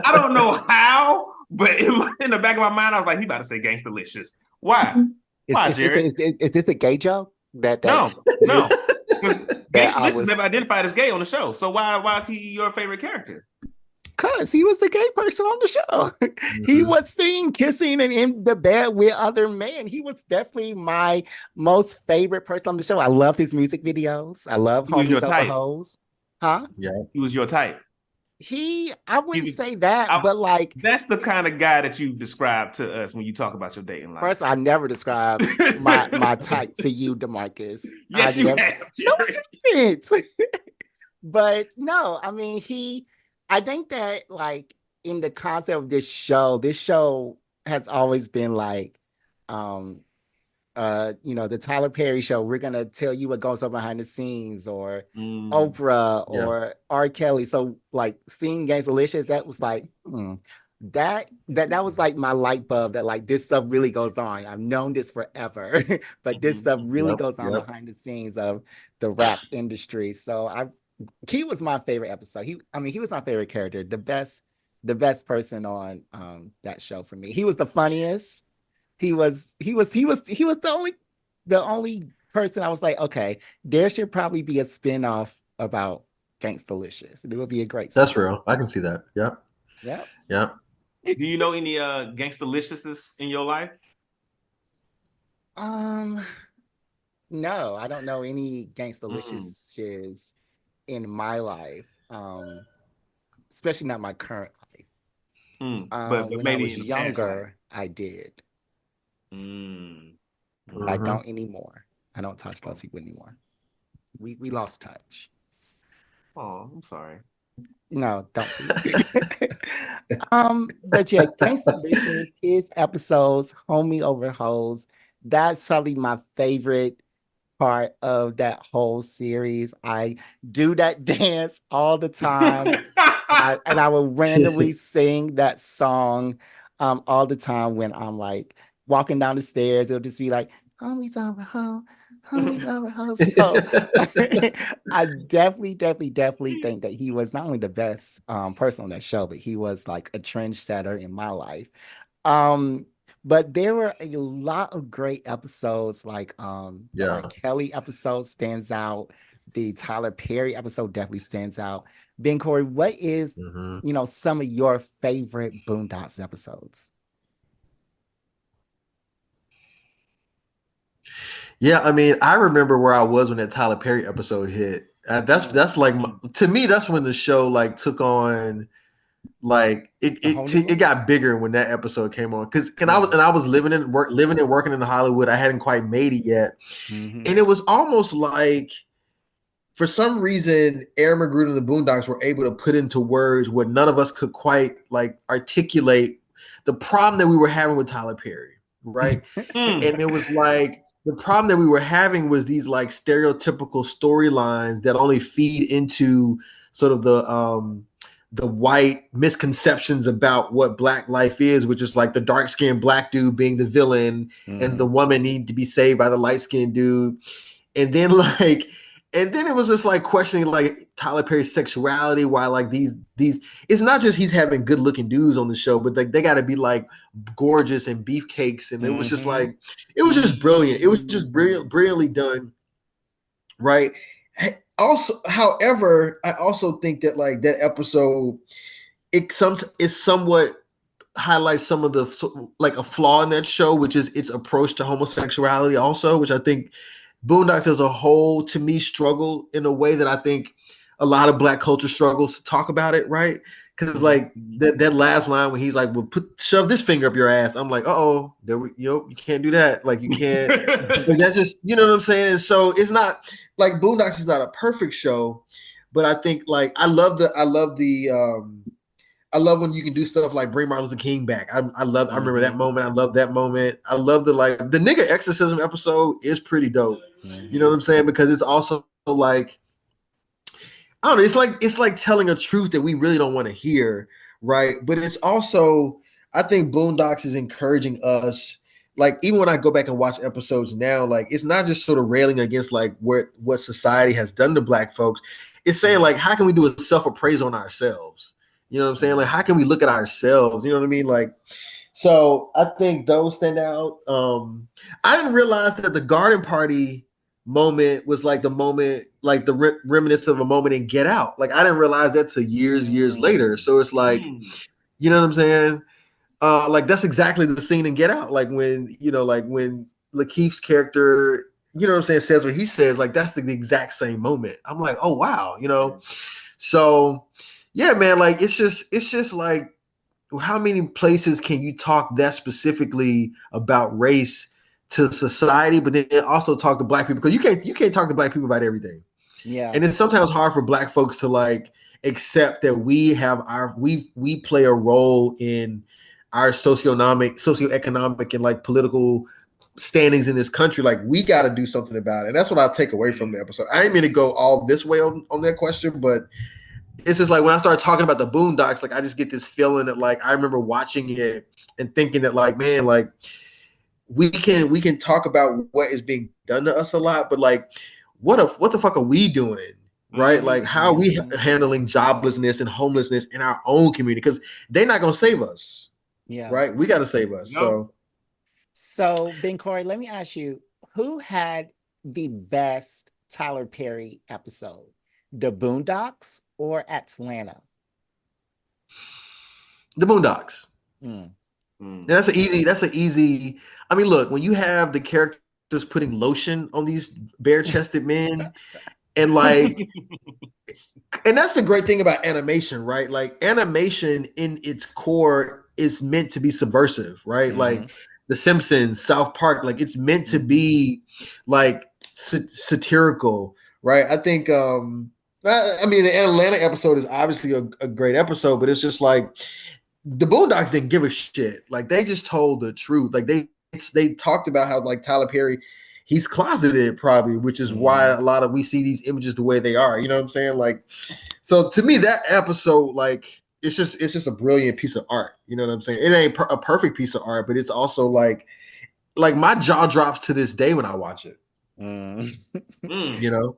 I don't know how, but in the back of my mind, I was like, he about to say Gangstalicious. Why? Why, Jared? Is this a gay joke? No. Because That I Gangstalicious was never identified as gay on the show. So why is he your favorite character? Because he was the gay person on the show. He was seen kissing and in the bed with other men. He was definitely my most favorite person on the show. I love his music videos. I love He was your Homies Over type. Hoes. Huh? Yeah. He was your type. I wouldn't say that, but like that's the kind of guy that you describe to us when you talk about your dating life. First of all, I never described my type to you, DeMarcus. Yes, you have. No, I didn't. But no, I mean I think that like in the concept of this show has always been like the Tyler Perry show. We're gonna tell you what goes on behind the scenes, or Oprah, or R. Kelly. So like seeing Gangstalicious, that was like that was like my light bulb that like this stuff really goes on. I've known this forever, but this stuff really goes on behind the scenes of the rap industry. So he was my favorite episode. He was my favorite character, the best person on that show for me. He was the funniest. He was the only person I was like, okay, there should probably be a spinoff about Gangstalicious. It would be a great story. That's real. I can see that. Yep. Yep. Yep. Do you know any Gangstaliciouses in your life? No, I don't know any Gangstalicious in my life. Especially not my current life. But when maybe I was younger, I did. But I don't anymore. I don't talk about people anymore. We lost touch. Oh, I'm sorry. No, don't. But yeah, Gangstalicious, his episodes, Homie Over Hoes, that's probably my favorite part of that whole series. I do that dance all the time. and I will randomly sing that song all the time when I'm like walking down the stairs. It'll just be like, homies over home, homies over home. So I definitely think that he was not only the best person on that show, but he was like a trendsetter in my life. But there were a lot of great episodes, like the R. Kelly episode stands out. The Tyler Perry episode definitely stands out. Ben, Cory, what is some of your favorite Boondocks episodes? Yeah, I mean, I remember where I was when that Tyler Perry episode hit. That's like to me, that's when the show like took on like it got bigger when that episode came on. I was living and working in Hollywood. I hadn't quite made it yet, and it was almost like, for some reason, Aaron McGruder and the Boondocks were able to put into words what none of us could quite like articulate the problem that we were having with Tyler Perry, right? And it was like the problem that we were having was these like stereotypical storylines that only feed into sort of the white misconceptions about what Black life is, which is like the dark-skinned Black dude being the villain and the woman need to be saved by the light-skinned dude. And then it was just like questioning like Tyler Perry's sexuality, why like these it's not just he's having good looking dudes on the show, but like they got to be like gorgeous and beefcakes, and it was just like it was just brilliant. It was just brilliantly done, right? Also, however, I also think that like that episode it somewhat highlights some of the like a flaw in that show, which is its approach to homosexuality also, which I think Boondocks as a whole, to me, struggle in a way that I think a lot of Black culture struggles to talk about it, right? Because like that last line when he's like, "Well, shove this finger up your ass," I'm like, you can't do that. Like you can't. Like, that's just what I'm saying. And so it's not like Boondocks is not a perfect show, but I think like I love when you can do stuff like bring Martin Luther King back. I remember that moment. I love that moment. I love the nigga exorcism episode is pretty dope. You know what I'm saying? Because it's also like, I don't know, it's like telling a truth that we really don't want to hear, right? But it's also, I think Boondocks is encouraging us, like even when I go back and watch episodes now, like it's not just sort of railing against like what society has done to Black folks. it's saying like, how can we do a self-appraisal on ourselves? You know what I'm saying? Like, how can we look at ourselves? You know what I mean? Like, so I think those stand out. I didn't realize that the garden party moment was like the moment, like the reminiscence of a moment in Get Out. Like, I didn't realize that till years later. So it's like, you know what I'm saying? Like that's exactly the scene in Get Out. Like when, you know, like when Lakeith's character, you know what I'm saying, says what he says, like that's the exact same moment. I'm like, oh wow, you know. So yeah, man, like it's just like, how many places can you talk that specifically about race to society, but then also talk to black people? Because you can't talk to black people about everything. Yeah. And it's sometimes hard for black folks to like accept that we play a role in our socioeconomic and like political standings in this country. Like we got to do something about it. And that's what I take away from the episode. I didn't mean to go all this way on that question, but it's just like when I start talking about the Boondocks, like I just get this feeling that like I remember watching it and thinking that like, man, like we can talk about what is being done to us a lot, but like what the fuck are we doing? Right? Like how are we handling joblessness and homelessness in our own community? Because they're not gonna save us. Yeah. Right? We gotta save us. No. So Ben Cory, let me ask you, who had the best Tyler Perry episode? The Boondocks or Atlanta? The Boondocks. That's an easy. I mean, look, when you have the characters putting lotion on these bare-chested men, and like, and that's the great thing about animation, right? Like animation in its core is meant to be subversive, right? Like The Simpsons, South Park, like it's meant to be like satirical, right? I think I mean, the Atlanta episode is obviously a great episode, but it's just like the Boondocks didn't give a shit. Like they just told the truth. Like they talked about how like Tyler Perry, he's closeted probably, which is why a lot of we see these images the way they are. You know what I'm saying? Like, so to me, that episode, like, it's just a brilliant piece of art. You know what I'm saying? It ain't a perfect piece of art, but it's also like my jaw drops to this day when I watch it. You know?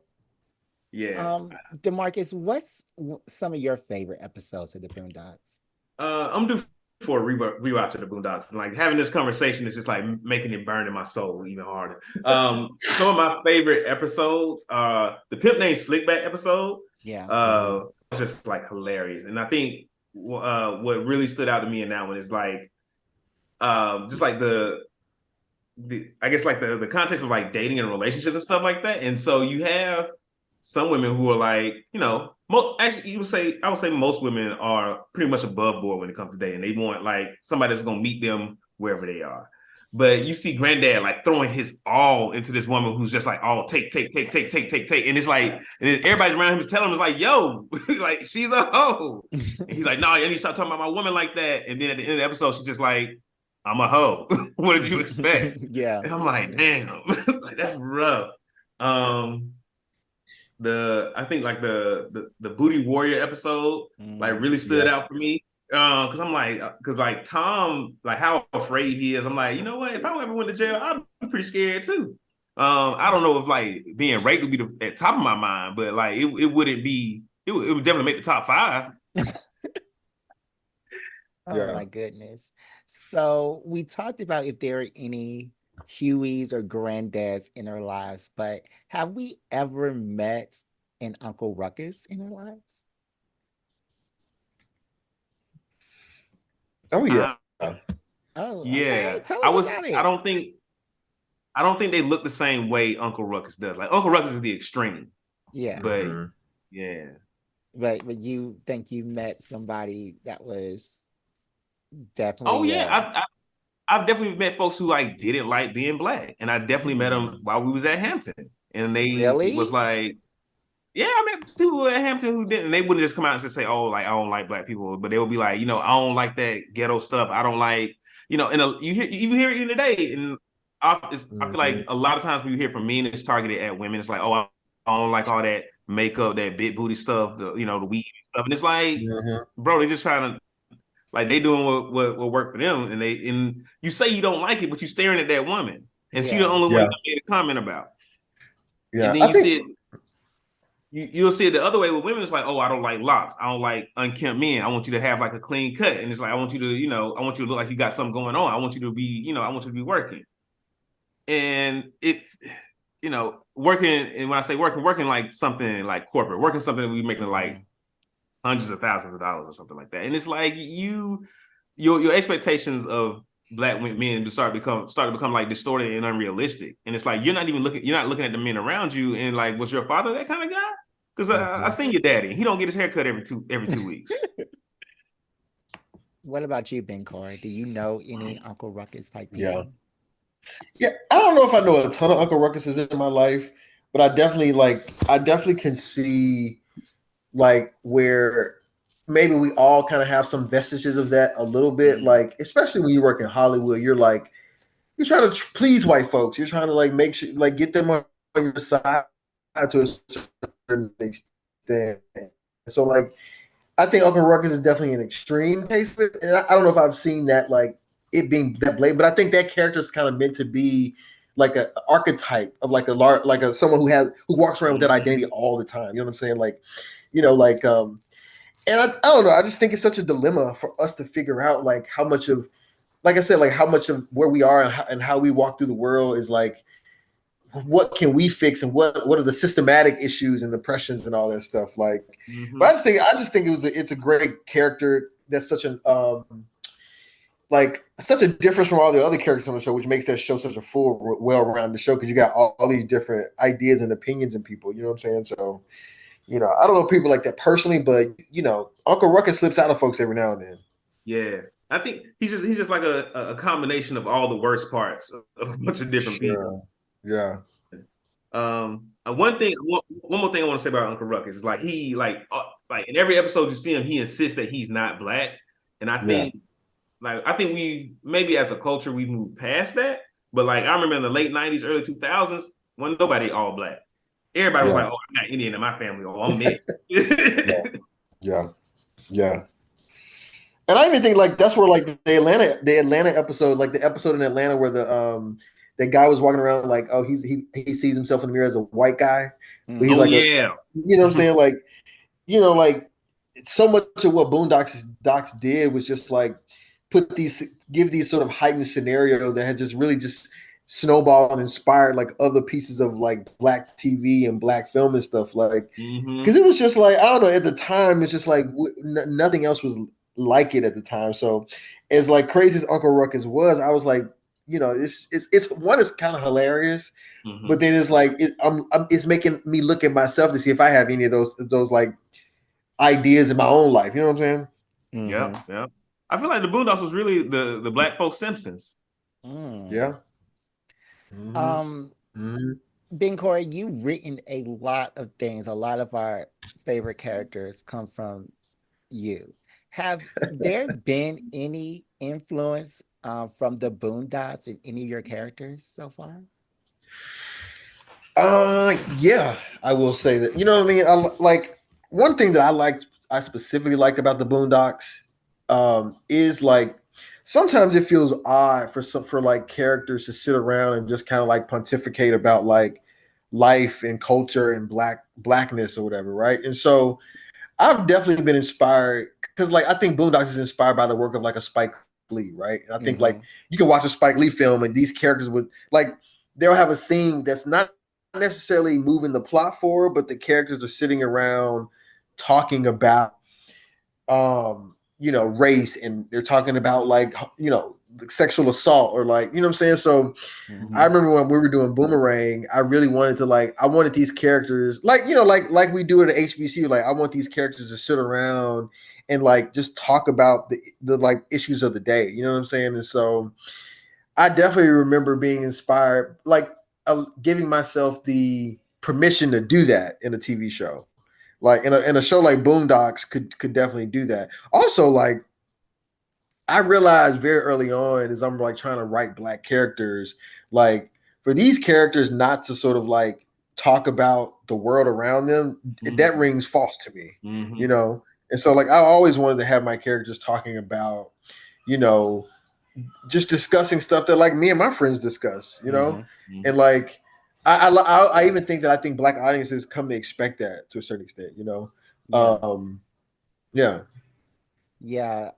Yeah. DeMarcus, what's some of your favorite episodes of the Boondocks? I'm due for a rewatch of the Boondocks. Like having this conversation is just like making it burn in my soul even harder. Some of my favorite episodes, the Pimp Named Slickback episode. Yeah. Was just like hilarious. And I think what really stood out to me in that one is like just like the I guess like the context of like dating and relationships and stuff like that. And so you have some women who are like, you know, I would say most women are pretty much above board when it comes to dating. They want like somebody that's gonna meet them wherever they are. But you see Granddad like throwing his all into this woman who's just like, all take. And it's like, and everybody around him is telling him, it's like, yo, like she's a hoe. And he's like, no, you need to stop talking about my woman like that. And then at the end of the episode, she's just like, I'm a hoe. What did you expect? Yeah. And I'm like, damn, like that's rough. I think like the Booty Warrior episode like really stood out for me. Cause I'm like, like Tom, like how afraid he is. I'm like, you know what? If I ever went to jail, I'd be pretty scared too. I don't know if like being raped would be at top of my mind, but like it wouldn't be. It would definitely make the top 5. Oh my goodness. So we talked about if there are any Hueys or granddads in our lives, but have we ever met an Uncle Ruckus in our lives? Oh yeah. Oh yeah. Okay. Tell us about it. I don't think they look the same way Uncle Ruckus does. Like Uncle Ruckus is the extreme. Yeah. But yeah. But you think you met somebody that was definitely. Oh yeah. I've definitely met folks who like didn't like being black, and I definitely met them while we was at Hampton, and they was like, yeah, I met people at Hampton who didn't. They wouldn't just come out and say, "Oh, like I don't like black people," but they would be like, you know, I don't like that ghetto stuff. I don't like, you know, and you hear it even today, and I feel like a lot of times when you hear from men, it's targeted at women. It's like, oh, I don't like all that makeup, that big booty stuff, the weed stuff, and it's like, bro, they just trying to. Like they doing what work for them, and you say you don't like it, but you staring at that woman, and she the only one that made a comment about. Yeah, and then you see it. you'll see it the other way with women. It's like, oh, I don't like locks. I don't like unkempt men. I want you to have like a clean cut. And it's like, I want you to, I want you to look like you got something going on. I want you to be, I want you to be working. And it, working, and when I say working like something like corporate, working something that we making like hundreds of thousands of dollars or something like that. And it's like your expectations of Black men to start to become like distorted and unrealistic. And it's like you're not looking at the men around you and like, was your father that kind of guy? Because I seen your daddy. He don't get his hair cut every 2 weeks. What about you, Ben Cory? Do you know any Uncle Ruckus type people? Yeah, I don't know if I know a ton of Uncle Ruckuses in my life, but I definitely can see like where maybe we all kind of have some vestiges of that a little bit. Like, especially when you work in Hollywood, you're trying to please white folks. You're trying to like make sure, like, get them on your side to a certain extent. So like, I think Uncle Ruckus is definitely an extreme case of it. And I don't know if I've seen that, like, it being that blatant, but I think that character is kind of meant to be like an archetype of like someone who walks around with that identity all the time. You know what I'm saying? Like, and I don't know. I just think it's such a dilemma for us to figure out like how much of, like I said, like how much of where we are and how we walk through the world is like, what can we fix and what are the systematic issues and oppressions and all that stuff. Like, but I just think it's a great character. That's such an like such a difference from all the other characters on the show, which makes that show such a full, well-rounded show because you got all these different ideas and opinions in people. You know what I'm saying? So, I don't know people like that personally, but Uncle Ruckus slips out of folks every now and then. Yeah, I think he's just like a combination of all the worst parts of a bunch of different people. Yeah. One more thing I want to say about Uncle Ruckus is like he like in every episode you see him, he insists that he's not Black, and I think we maybe as a culture we moved past that, but like I remember in the late '90s, early 2000s, when nobody all Black. Everybody was like, "Oh, I got Indian in my family," or "I'm mixed." Yeah. And I even think like that's where like the Atlanta episode, like the episode in Atlanta where that guy was walking around like, oh, he sees himself in the mirror as a white guy. But he's you know what I'm saying? Like, like so much of what Boondocks did was just like give these sort of heightened scenarios that had just really just snowballed and inspired like other pieces of like Black TV and Black film and stuff, like because it was just like, I don't know, at the time it's just like nothing else was like it at the time. So as like crazy as Uncle Ruckus was, I was like, it's one is kind of hilarious, but then it's like it's making me look at myself to see if I have any of those like ideas in my own life. You know what I'm saying? Yeah. I feel like the Boondocks was really the Black folk Simpsons. Yeah. Ben Cory, you've written a lot of things. A lot of our favorite characters come from you. Have there been any influence from the Boondocks in any of your characters so far? Yeah, I will say that. You know what I mean? Like one thing that I specifically like about the Boondocks is like sometimes it feels odd for like characters to sit around and just kind of like pontificate about like life and culture and blackness or whatever, right? And so I've definitely been inspired because like I think Boondocks is inspired by the work of like a Spike Lee, right? And I think like you can watch a Spike Lee film and these characters would like they'll have a scene that's not necessarily moving the plot forward, but the characters are sitting around talking about race, and they're talking about like sexual assault or like, you know what I'm saying? So I remember when we were doing Boomerang, I really wanted to I wanted these characters like we do at HBCU, like I want these characters to sit around and like just talk about the like issues of the day, you know what I'm saying? And so I definitely remember being inspired, like giving myself the permission to do that in a TV show. Like in a show like Boondocks could definitely do that. Also, like I realized very early on as I'm like trying to write Black characters, like for these characters not to sort of like talk about the world around them, that rings false to me, And so like I always wanted to have my characters talking about, just discussing stuff that like me and my friends discuss, and like I even think that I think black audiences come to expect that to a certain extent, you know. Yeah. Yeah. Yeah,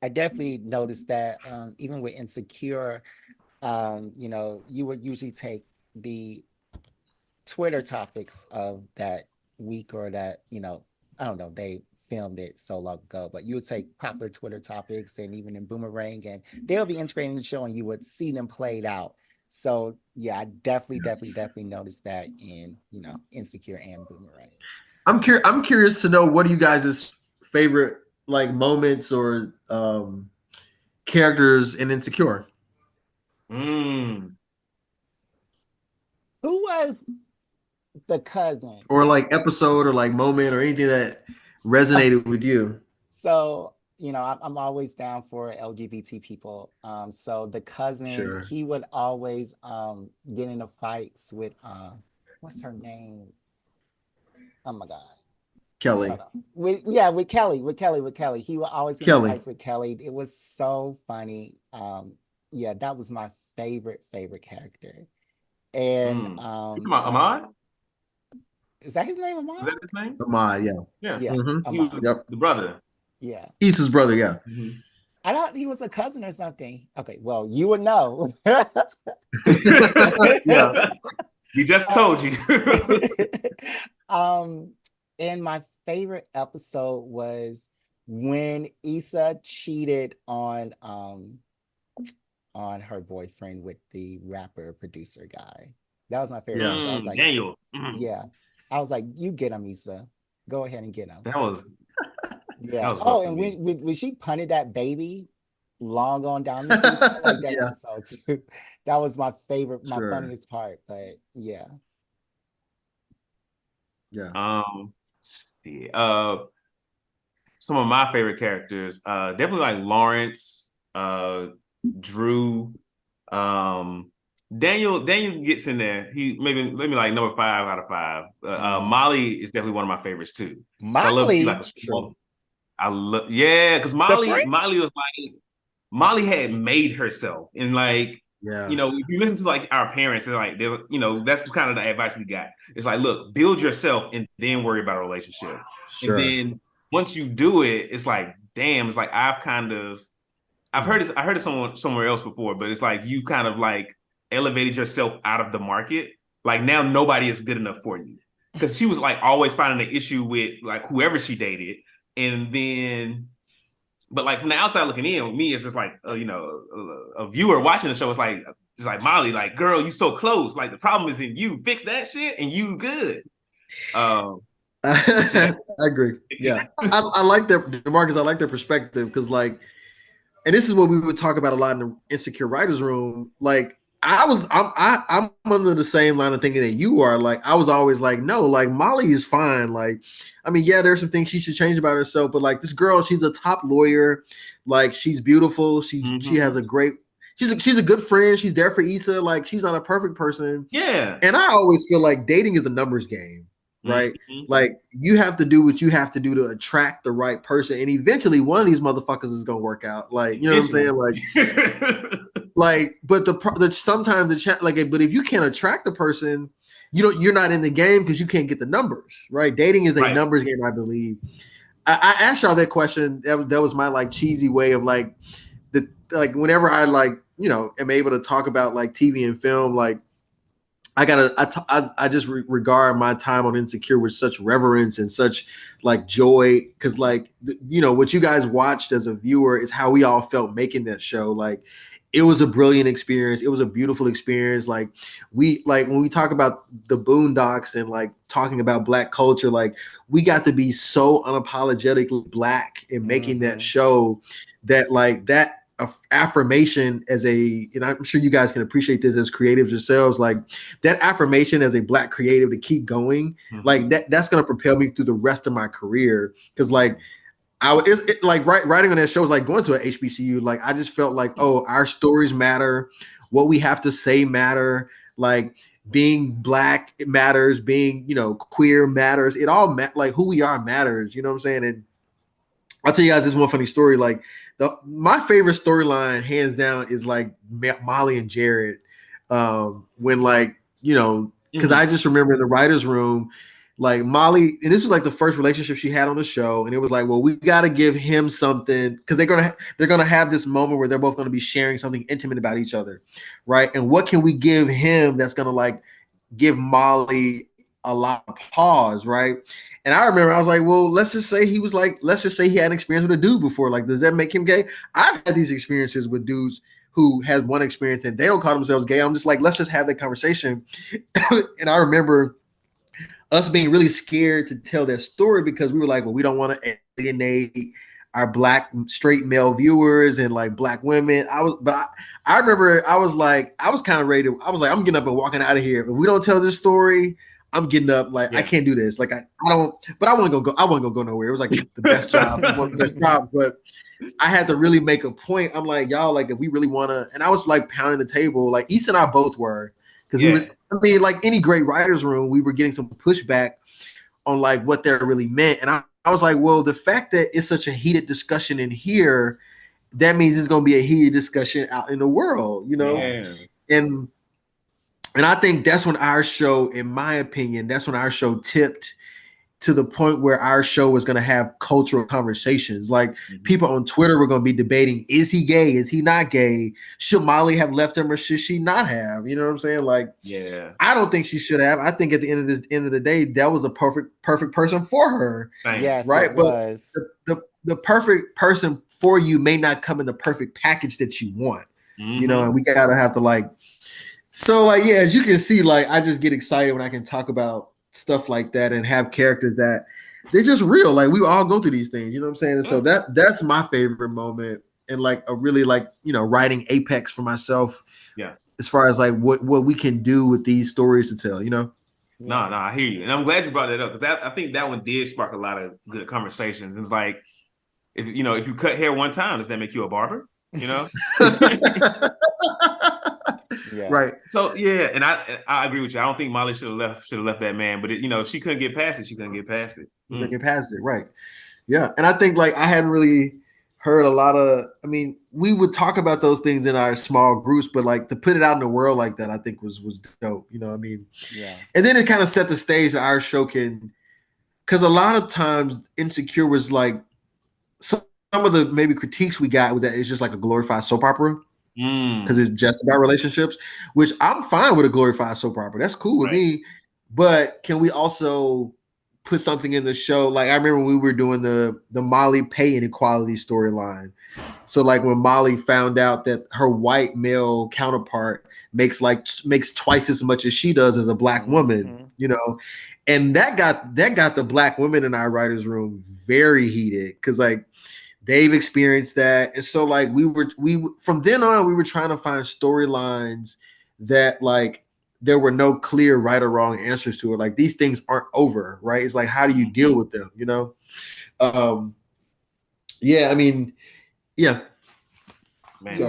I definitely noticed that even with Insecure, you would usually take the Twitter topics of that week or that, I don't know, they filmed it so long ago, but you would take popular Twitter topics and even in Boomerang, and they'll be integrating the show and you would see them played out. So yeah, I definitely noticed that in, Insecure and Boomerang. I'm curious to know, what are you guys' favorite like moments or characters in Insecure? Mm. Who was the cousin? Or like episode or like moment or anything that resonated with you? So, I'm always down for LGBT people. So the cousin, Sure. he would always get into fights with what's her name? Oh my God. Kelly. Hold on. With Kelly. He would always get into Kelly. fights with Kelly. It was so funny. Yeah, that was my favorite character. And You talking about Ahmad? is that his name, Is Ahmad? that his name? Ahmad, yeah. Yeah. Yeah, He was Ahmad. Yep. the brother. Yeah. Issa's brother, yeah. Mm-hmm. I thought he was a cousin or something. Okay, well, you would know. Yeah. He just told you. um, and my favorite episode was when Issa cheated on her boyfriend with the rapper producer guy. That was my favorite Yeah. episode. I was like, Daniel. yeah. I was like, you get him, Issa. Go ahead and get him. That was Yeah. fucking Oh, and weak. when she punted that baby long on down the street, I like that Yeah. episode too. That was my favorite, my Sure. funniest part. But yeah. Yeah. Some of my favorite characters, definitely like Lawrence, Drew, Daniel gets in there. He maybe like number 5 out of 5. Molly is definitely one of my favorites too. I love to see like a strong. Because Molly was like, Molly had made herself, and like, Yeah. if you listen to like our parents, that's kind of the advice we got. It's like, look, build yourself and then worry about a relationship. Sure. And then once you do it, it's like, damn, it's like I've heard this, I heard it somewhere else before, but it's like you kind of like elevated yourself out of the market. Like now nobody is good enough for you. Because she was like always finding an issue with like whoever she dated. And then, but like from the outside looking in, with me, it's just like, a viewer watching the show. It's like Molly, like, girl, you so close. Like the problem is in you. Fix that shit and you good. I agree. Yeah. I like that, Marcus. I like their perspective because like, and this is what we would talk about a lot in the Insecure Writers Room. Like I'm under the same line of thinking that you are. Like I was always like, no, like Molly is fine. Like, I mean, yeah, there's some things she should change about herself, but like this girl, she's a top lawyer. Like she's beautiful. She has a great. She's a good friend. She's there for Issa. Like she's not a perfect person. Yeah. And I always feel like dating is a numbers game, right? Mm-hmm. Like you have to do what you have to do to attract the right person, and eventually one of these motherfuckers is gonna work out. Like you know what I'm saying? Like. Like, but sometimes but if you can't attract the person, you're not in the game because you can't get the numbers, right? Dating is a numbers game, I believe. I asked y'all that question. That was my like cheesy way of like whenever I like am able to talk about like TV and film, like I just regard my time on Insecure with such reverence and such like joy because like what you guys watched as a viewer is how we all felt making that show. Like it was a brilliant experience. It was a beautiful experience. Like when we talk about the Boondocks and like talking about Black culture, like we got to be so unapologetically Black in making that show that like that affirmation and I'm sure you guys can appreciate this as creatives yourselves, like that affirmation as a Black creative to keep going, like that's going to propel me through the rest of my career. Cause like writing on that show is like going to an HBCU. Like I just felt like, oh, our stories matter. What we have to say matter. Like being Black matters. Being, queer matters. It all like who we are matters. You know what I'm saying? And I'll tell you guys this one funny story. Like my favorite storyline, hands down, is like Molly and Jared. When like because I just remember in the writer's room, like Molly, and this was like the first relationship she had on the show, and it was like, well, we got to give him something because they're gonna have this moment where they're both gonna be sharing something intimate about each other, right? And what can we give him that's gonna like give Molly a lot of pause, right? And I remember I was like, well, let's just say he had an experience with a dude before. Like, does that make him gay? I've had these experiences with dudes who has one experience and they don't call themselves gay. I'm just like, let's just have that conversation. And I remember us being really scared to tell that story because we were like, well, we don't want to alienate our black straight male viewers and like black women. I remember I was kind of ready to, I was like, I'm getting up and walking out of here. If we don't tell this story, I'm getting up. Like, I can't do this. Like, I don't, but I want to go nowhere. It was like the best job, one of the best jobs, but I had to really make a point. I'm like, y'all, like, if we really want to, and I was like pounding the table, like Issa and I both were, because we were, I mean, like any great writer's room, we were getting some pushback on like what that really meant. And I was like, well, the fact that it's such a heated discussion in here, that means it's going to be a heated discussion out in the world, you know? Yeah. And I think that's when our show, in my opinion, that's when our show tipped to the point where our show was going to have cultural conversations. Like people on Twitter were going to be debating, is he gay? Is he not gay? Should Molly have left him or should she not have? You know what I'm saying? Like, I don't think she should have. I think at the end of the day, that was a perfect person for her. Yes, right. It but was. the perfect person for you may not come in the perfect package that you want, you know, and we gotta have to like, so like, yeah, as you can see, like, I just get excited when I can talk about stuff like that and have characters that they're just real. Like we all go through these things, you know what I'm saying? And so that's my favorite moment and like a really like, you know, writing apex for myself. Yeah. As far as like what we can do with these stories to tell, you know? No, I hear you. And I'm glad you brought that up because I think that one did spark a lot of good conversations. And it's like, if you cut hair one time, does that make you a barber? You know? Yeah. Right. So yeah, and I agree with you. I don't think Molly should have left that man, but she couldn't get past it. She couldn't get past it. Get past it, right? Yeah, and I think like I hadn't really heard a lot of. I mean, we would talk about those things in our small groups, but like to put it out in the world like that, I think was dope. You know what I mean? Yeah. And then it kind of set the stage that our show can, because a lot of times Insecure was like some of the maybe critiques we got was that it's just like a glorified soap opera. Because it's just about relationships, which I'm fine with a glorified soap opera. That's cool with me. But can we also put something in the show? Like I remember when we were doing the Molly pay inequality storyline. So like when Molly found out that her white male counterpart makes twice as much as she does as a black woman, you know, and that got the black women in our writers' room very heated because like they've experienced that. And so like we from then on, we were trying to find storylines that like there were no clear right or wrong answers to it. Like these things aren't over, right? It's like, how do you deal with them? You know? Yeah, I mean, yeah. Man. So,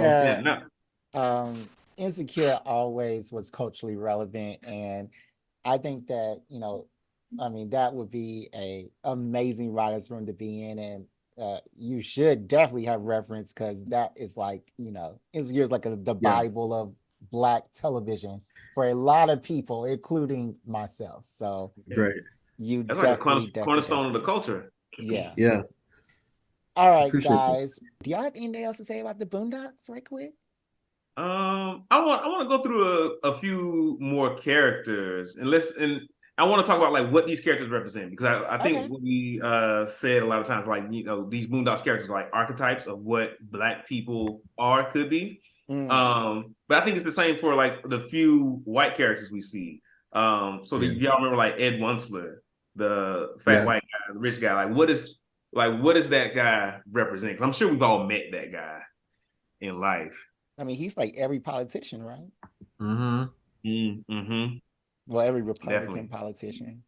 yeah. Insecure always was culturally relevant. And I think that, I mean, that would be a amazing writer's room to be in. And you should definitely have reference because that is like, Insecure is like the Bible of Black television for a lot of people, including myself. So right. That's like a cornerstone of the culture. Yeah. Yeah. All right, guys. Do y'all have anything else to say about the Boondocks right quick? I want to go through a few more characters and I want to talk about like what these characters represent because I think what we said a lot of times, like, these Boondocks characters are like archetypes of what Black people could be. But I think it's the same for like the few white characters we see. Y'all remember like Ed Wunsler, the fat white guy, the rich guy. Like what does that guy represent? Because I'm sure we've all met that guy in life. I mean, he's like every politician, right? Mm-hmm. Well, every Republican politician.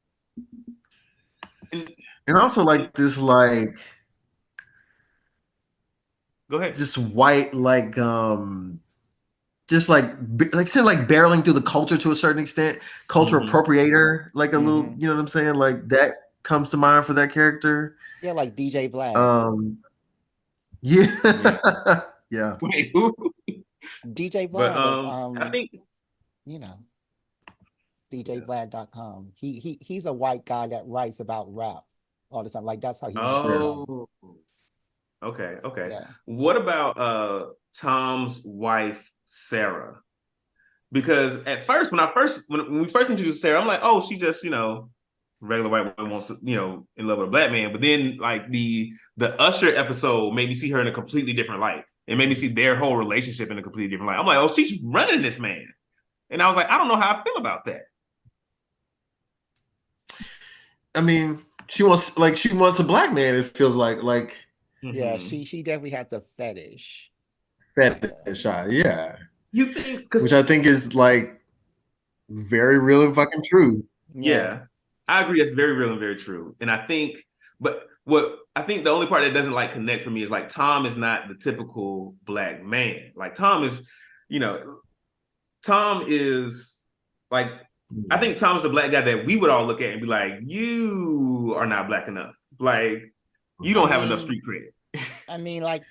And also like this, like, go ahead. Just white, like, just like barreling through the culture to a certain extent, culture appropriator, like a little, you know what I'm saying? Like that comes to mind for that character. Yeah, like DJ Vlad. Yeah. Wait, who? DJ Vlad. But I think DJVlad.com. He's a white guy that writes about rap all the time. Like that's how he makes his money. Oh, okay. Yeah. What about Tom's wife, Sarah? Because at first, when we first introduced Sarah, I'm like, oh, she just, regular white woman wants to, in love with a black man. But then like the Usher episode made me see her in a completely different light. It made me see their whole relationship in a completely different light. I'm like, oh, she's running this man. And I was like, I don't know how I feel about that. I mean, she wants a black man. It feels like Yeah, she definitely has the fetish. fetish, yeah. You think? Which I think is like very real and fucking true. Yeah, I agree. That's very real and very true. And I think, but what I think the only part that doesn't like connect for me is like Tom is not the typical black man. Like Tom is, Tom is like, I think Tom's the black guy that we would all look at and be like, you are not black enough. Like, you don't have enough street cred. I mean, like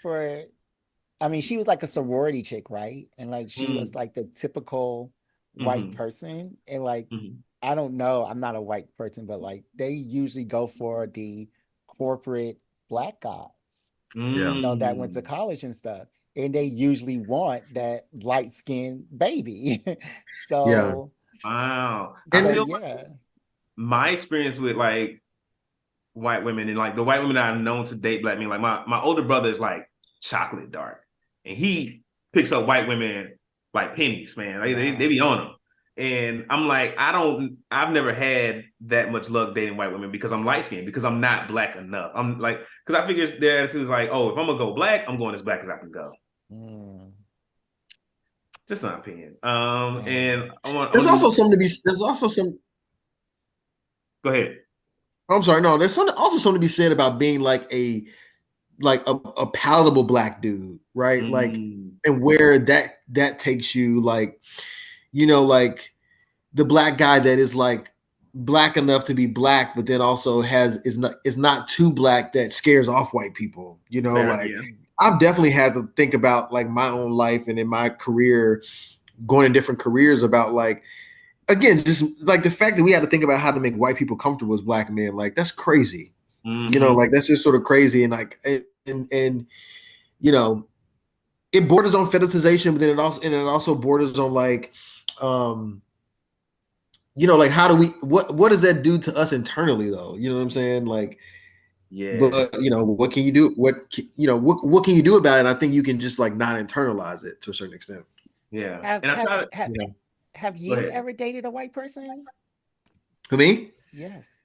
she was like a sorority chick, right? And like she was like the typical white person. And like, I don't know, I'm not a white person, but like they usually go for the corporate black guys, that went to college and stuff. And they usually want that light-skinned baby. So wow. And I feel like my experience with like white women and like the white women I've known to date black men, like my older brother is like chocolate dark. And he picks up white women like pennies, man. Like they be on them. And I'm like, I've never had that much luck dating white women because I'm light skinned, because I'm not black enough. I'm like, because I figure their attitude is like, oh, if I'm gonna go black, I'm going as black as I can go. Just an opinion. And there's also something Go ahead. I'm sorry, no, there's also something to be said about being like a palatable black dude, right? Like, and where that takes you, like, like the black guy that is like black enough to be black, but then also is not too black that scares off white people. I've definitely had to think about like my own life and in my career, going in different careers, about like, again, just like the fact that we had to think about how to make white people comfortable as black men, like that's crazy. Like that's just sort of crazy. And like, and it borders on fetishization, but then it also borders on like, like how do we, what does that do to us internally though? You know what I'm saying? Like, but what can you do? What can you do about it? I think you can just like not internalize it to a certain extent. Yeah. Have you ever dated a white person? Who, me? Yes.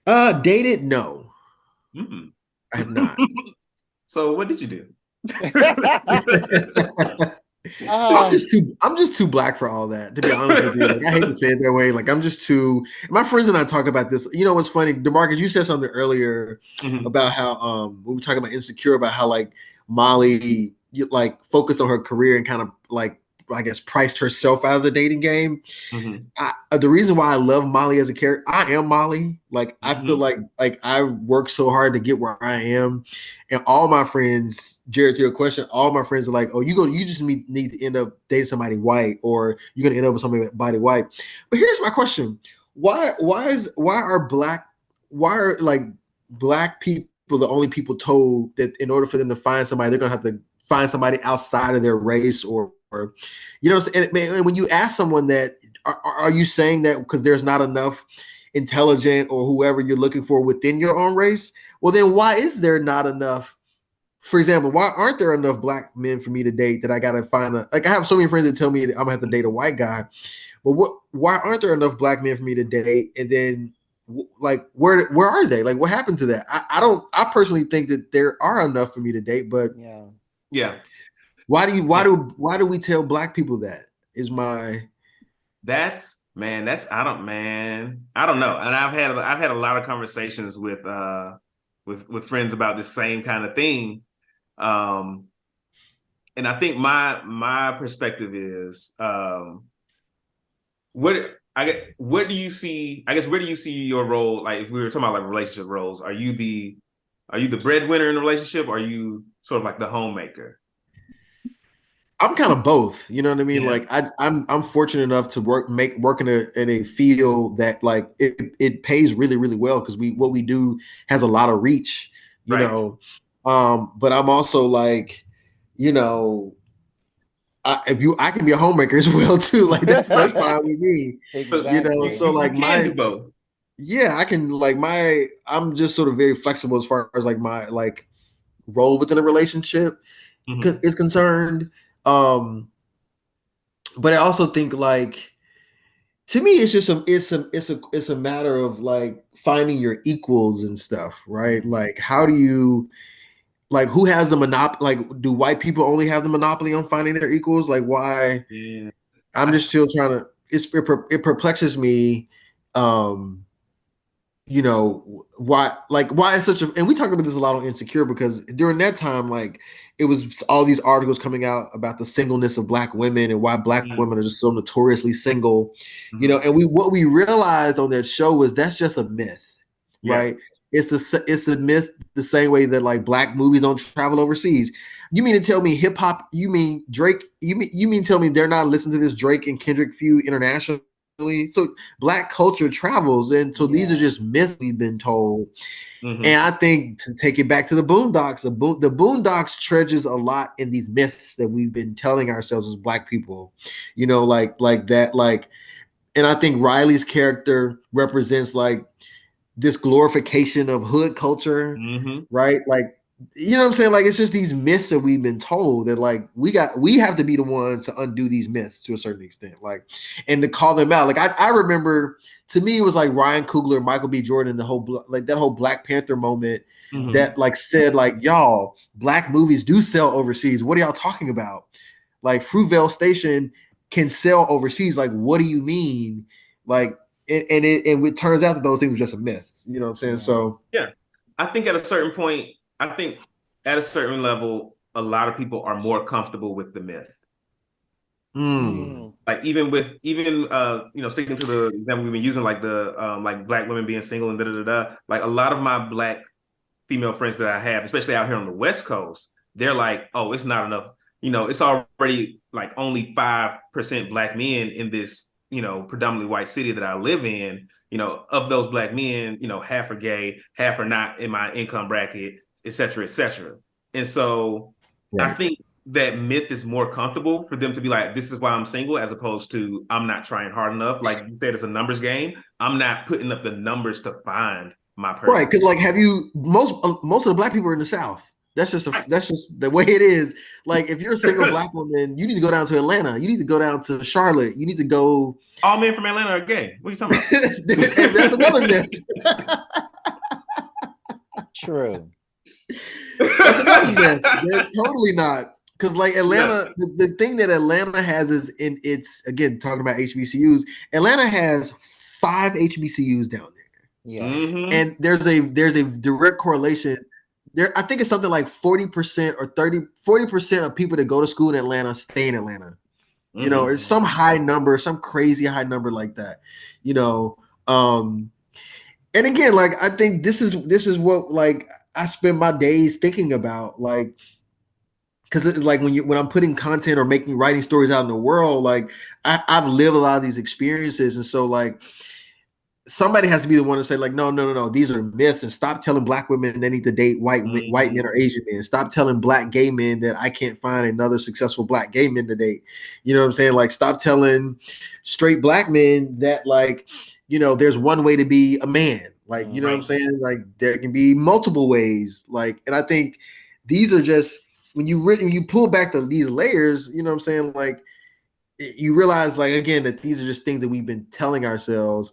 Dated? No. I have not. So what did you do? I'm just too black for all that, to be honest with you. Like, I hate to say it that way. Like, I'm just too. My friends and I talk about this. You know what's funny, DeMarcus? You said something earlier about how we were talking about Insecure, about how like Molly like focused on her career and kind of like, I guess, priced herself out of the dating game. The reason why I love Molly as a character, I am Molly. Like, I feel like I worked so hard to get where I am, and all my friends, Jared, to your question, all my friends are like, "Oh, you just need to end up dating somebody white, or you're gonna end up with somebody white." But here's my question: why are like black people the only people told that in order for them to find somebody, they're gonna have to find somebody outside of their race or and when you ask someone that, are you saying that because there's not enough intelligent or whoever you're looking for within your own race? Well, then why is there not enough? For example, why aren't there enough black men for me to date that I gotta find I have so many friends that tell me that I'm gonna have to date a white guy, but why aren't there enough black men for me to date? And then like where are they? Like, what happened to that? I personally think that there are enough for me to date, but yeah. Why do we tell black people that? I don't know. And I've had a lot of conversations with friends about this same kind of thing. And I think my perspective is where do you see your role? Like, if we were talking about like relationship roles, are you the breadwinner in the relationship, or are you sort of like the homemaker? I'm kind of both. You know what I mean? Yeah. Like I'm fortunate enough to work in a field that like it pays really really well because what we do has a lot of reach. You Right. know, but I'm also like, you know, I can be a homemaker as well too. Like that's fine with me. So You know, Exactly. so you like can do both. I can like I'm just sort of very flexible as far as like my like role within a relationship Mm-hmm. is concerned. Um, but I also think like to me it's just it's a matter of like finding your equals and stuff, right? Mhm. Like how do you like who has the monopoly? Like do white people only have the monopoly on finding their equals? Like why? Yeah. I'm I, just still trying to. It perplexes me. Um, you know why it's such a, and we talk about this a lot on Insecure because during that time like it was all these articles coming out about the singleness of black women and why black mm, women are just so notoriously single, you know, mhm. and what we realized on that show was that's just a myth, Yeah. right? It's a myth the same way that like black movies don't travel overseas. You mean to tell me hip hop, you mean Drake, you mean tell me they're not listening to this Drake and Kendrick feud internationally? So black culture travels, and so these are Yeah. just myths we've been told. Mm-hmm. And I think to take it back to the Boondocks, the Boondocks treasures a lot in these myths that we've been telling ourselves as black people, you know, like that, like, and I think Riley's character represents like this glorification of hood culture, Mm-hmm. right? Like, you know what I'm saying? Like, it's just these myths that we've been told that like we have to be the ones to undo these myths to a certain extent, like, and to call them out. Like, I remember to me it was like Ryan Coogler, Michael B. Jordan, the whole like that whole Black Panther moment Mm-hmm. that like said like y'all black movies do sell overseas. What are y'all talking about? Like Fruitvale Station can sell overseas. Like, what do you mean? Like, and it turns out that those things were just a myth. You know what I'm saying? Yeah. So, Yeah. I think at a certain point, I think at a certain level, a lot of people are more comfortable with the myth. mm, Mm. Like even sticking to the example we've been using, like the like black women being single and da da da da. Like a lot of my black female friends that I have, especially out here on the West Coast, they're like, oh, it's not enough. It's already like only 5% black men in this, predominantly white city that I live in. Of those black men, half are gay, half are not in my income bracket, et cetera, et cetera. And so I right. think that myth is more comfortable for them to be like, this is why I'm single, as opposed to I'm not trying hard enough. Like you said, it's a numbers game. I'm not putting up the numbers to find my Right, person. because like, have you most of the black people are in the South. Right. That's just the way it is. Like, if you're a single black woman, you need to go down to Atlanta. You need to go down to Charlotte. You need to go. All men from Atlanta are gay. What are you talking And that's another myth. True. That's another about? myth. They're totally not. Because like No. Atlanta, the thing that Atlanta has is in its again talking about HBCUs. Atlanta has 5 HBCUs down there. Yeah. Mm-hmm. And there's a direct correlation there. I think it's something like 40% or 40% of people that go to school in Atlanta stay in Atlanta. You know, Mm-hmm. it's some high number, some crazy high number like that, you know. And again, like I think this is what like I spend my days thinking about, like, because it's like when I'm putting content or writing stories out in the world, like I've lived a lot of these experiences, and so like somebody has to be the one to say like no, these are myths, and stop telling black women they need to date white men Mm-hmm. or Asian men. Stop telling black gay men that I can't find another successful black gay men to date. You know what I'm saying? Like, stop telling straight black men that like, you know, there's one way to be a man. Like, you know what I'm Mhm. Right. saying? Like, there can be multiple ways. Like, and I think these are just when you pull back these layers, you know what I'm saying? Like, you realize like again that these are just things that we've been telling ourselves,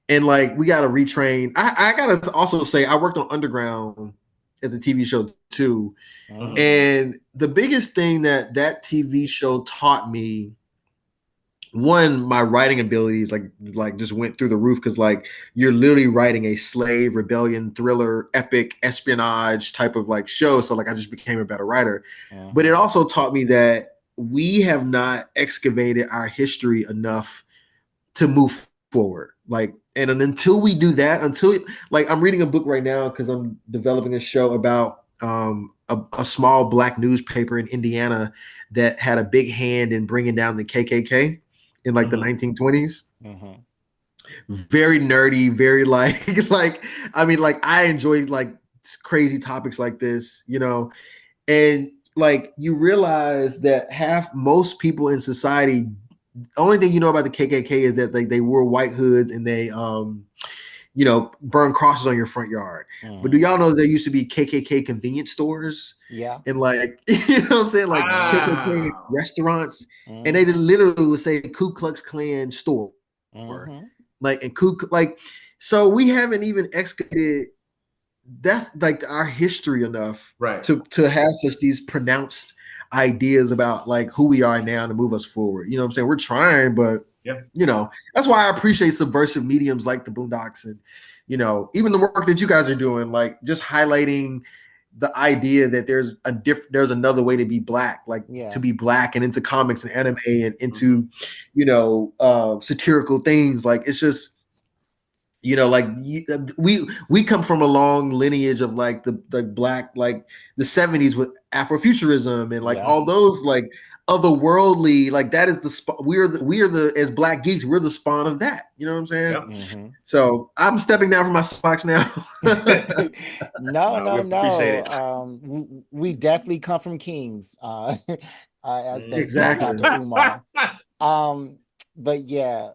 and like we got to retrain. I gotta also say I worked on Underground as a TV show too, Mm-hmm. Mm. and the biggest thing that TV show taught me, one, my writing abilities like just went through the roof because like you're literally writing a slave rebellion thriller epic espionage type of like show, so like I just became a better writer. But it Mhm. also taught me that we have not excavated our history enough to move forward. Like, and until we do that, until like I'm reading a book right now because I'm developing a show about a small black newspaper in Indiana that had a big hand in bringing down the KKK in like the 1920s. Mm-hmm. Very nerdy, very like like I mean, like I enjoy like crazy topics like this, you know, and like you realize that most people in society, only thing you know about the KKK is that they wore white hoods and they you know, burn crosses on your front yard. But do y'all know there used to be KKK convenience stores? Yeah. And like, you know what I'm saying? Like KKK Wow. restaurants. And they literally would say Ku Klux Klan store. Like, and like, so we haven't even excavated that's like our history enough Right. to have such these pronounced ideas about like who we are now to move us forward. You know what I'm saying? We're trying, but Yeah. you know, that's why I appreciate subversive mediums like the Boondocks and, you know, even the work that you guys are doing, like just highlighting the idea that there's another way to be black, like to be black and into comics and anime and into, you know, satirical things. Like it's just, you know, like we come from a long lineage of like the black, like the 70s with Afrofuturism and like all those like otherworldly, like that is we are the as black geeks, we're the spawn of that. You know what I'm saying? So I'm stepping down from my box now. No. Appreciate it. We definitely come from kings, as they say Exactly. after Umar. But yeah,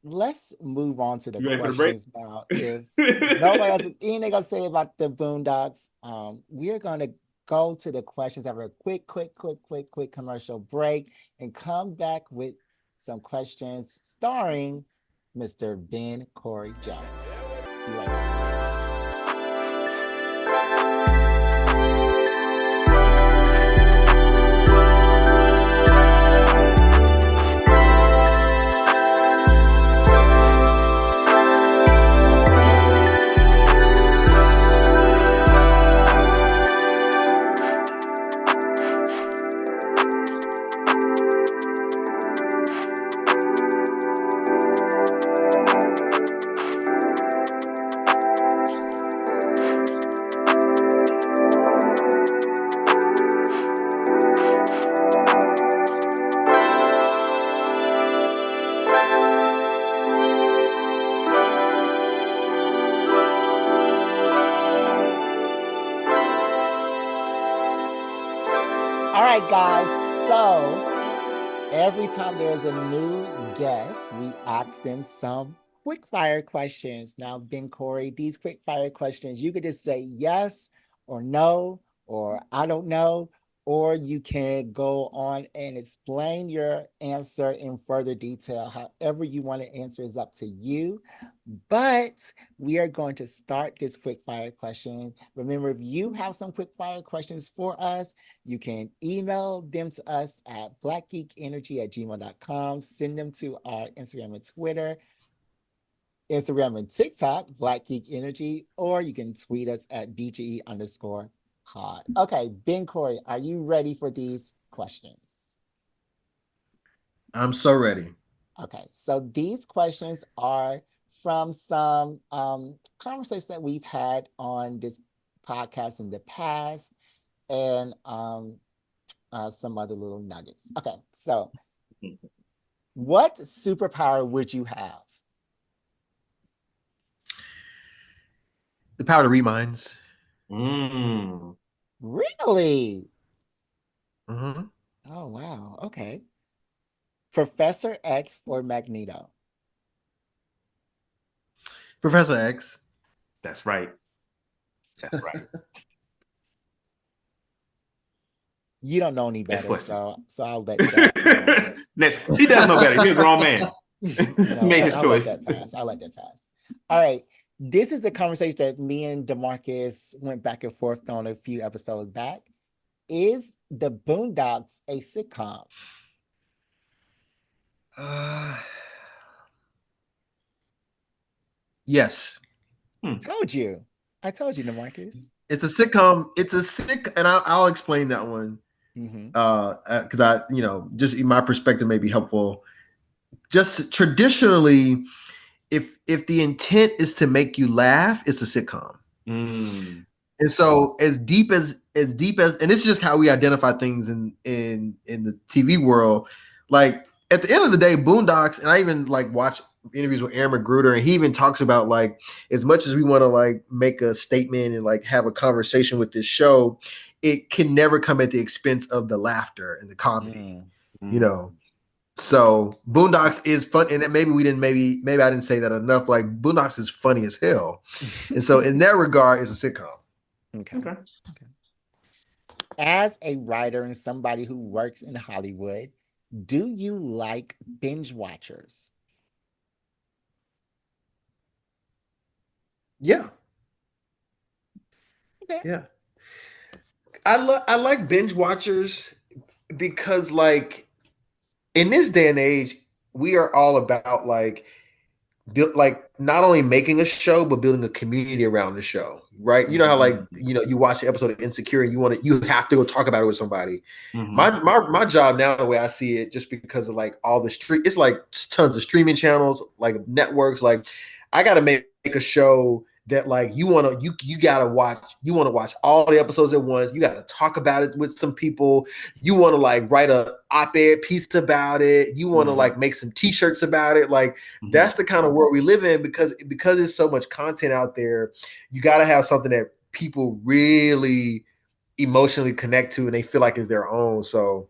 let's move on to the questions now. If nobody has anything to say about the Boondocks, we're gonna go to the questions after a quick commercial break and come back with some questions starring Mr. Ben Cory Jones. Be right back. All right, guys. So every time there's a new guest, we ask them some quick fire questions. Now, Ben Cory, these quick fire questions, you could just say yes or no, or I don't know, or you can go on and explain your answer in further detail. However you want to answer is up to you. But we are going to start this quick fire question. Remember, if you have some quick fire questions for us, you can email them to us at blackgeekenergy@gmail.com. Send them to our Instagram and Twitter, Instagram and TikTok, Black Geek Energy, or you can tweet us at BGE_pod. Okay, Ben Cory, are you ready for these questions? I'm so ready. Okay, so these questions are from some conversations that we've had on this podcast in the past and some other little nuggets. Okay, so what superpower would you have? The power to read minds. Really? Mm-hmm. Oh, wow. Okay. Professor X or Magneto? Professor X. That's right. That's right. You don't know any better, so I'll let that go. He does know better. He's a grown man. No, made his choice. I'll let that pass. All right. This is the conversation that me and DeMarcus went back and forth on a few episodes back. Is the Boondocks a sitcom? Yes. I told you, DeMarcus. It's a sitcom. And I'll explain that one. Because I, you know, just my perspective may be helpful. Just traditionally, if the intent is to make you laugh, it's a sitcom. And so as deep as and this is just how we identify things in the TV world. Like at the end of the day, Boondocks, and I even like watch interviews with Aaron McGruder, and he even talks about like as much as we want to like make a statement and like have a conversation with this show, it can never come at the expense of the laughter and the comedy, you know. So Boondocks is fun, and then maybe I didn't say that enough. Like Boondocks is funny as hell, and so in that regard, it's a sitcom. Okay. As a writer and somebody who works in Hollywood, do you like binge watchers? Yeah. Okay. Yeah. I like binge watchers because like in this day and age, we are all about like build like not only making a show but building a community around the show, right? You know how like you watch the episode of Insecure and you have to go talk about it with somebody. My job now, the way I see it, just because of like all the street, it's like tons of streaming channels, like networks. Like I got to make a show that like you gotta watch. You want to watch all the episodes at once. You got to talk about it with some people. You want to like write a op-ed piece about it. You want to like make some T-shirts about it. Like that's the kind of world we live in because there's so much content out there. You got to have something that people really emotionally connect to and they feel like is their own. So,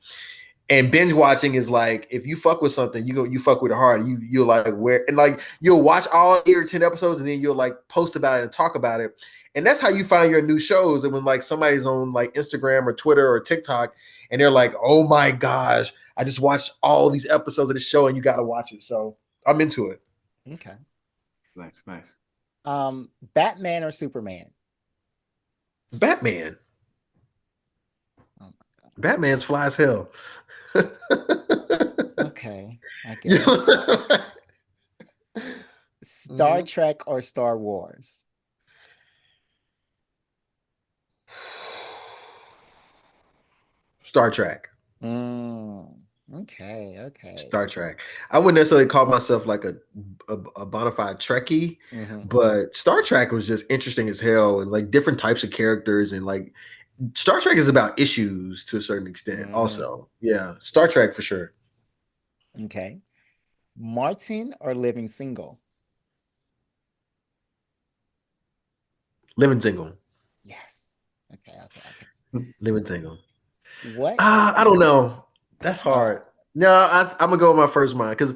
and binge watching is like if you fuck with something, you fuck with it hard. You'll like where and like you'll watch all 8 or 10 episodes and then you'll like post about it and talk about it. And that's how you find your new shows. And when like somebody's on like Instagram or Twitter or TikTok and they're like, oh my gosh, I just watched all these episodes of the show and you got to watch it. So I'm into it. Okay. Nice. Batman or Superman? Batman. Oh my God. Batman's fly as hell. Okay, I guess. Star Trek or Star Wars? Star Trek. Okay. Star Trek. I wouldn't necessarily call myself like a bona fide Trekkie, but Star Trek was just interesting as hell and like different types of characters and like Star Trek is about issues to a certain extent. Also, yeah, Star Trek for sure. Okay. Martin or living single? Living single. Yes. Okay. Living single. What? I don't know. That's hard. No, I'm gonna go with my first mind because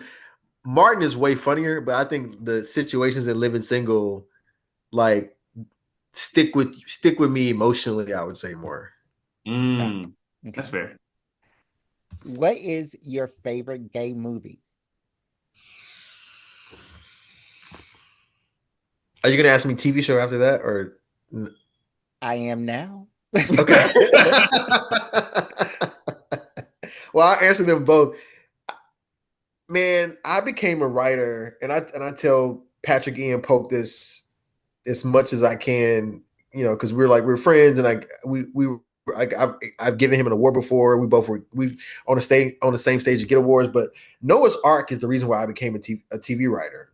Martin is way funnier, but I think the situations in Living Single like stick with me emotionally. I would say more. Okay. That's fair. What is your favorite gay movie? Are you gonna ask me TV show after that, or I am now. okay? Well, I'll answer them both. Man, I became a writer, and I tell Patrick Ian Polk this as much as I can, because we're friends, and I've given him an award before. We've on the same stage to get awards, but Noah's Ark is the reason why I became a TV writer.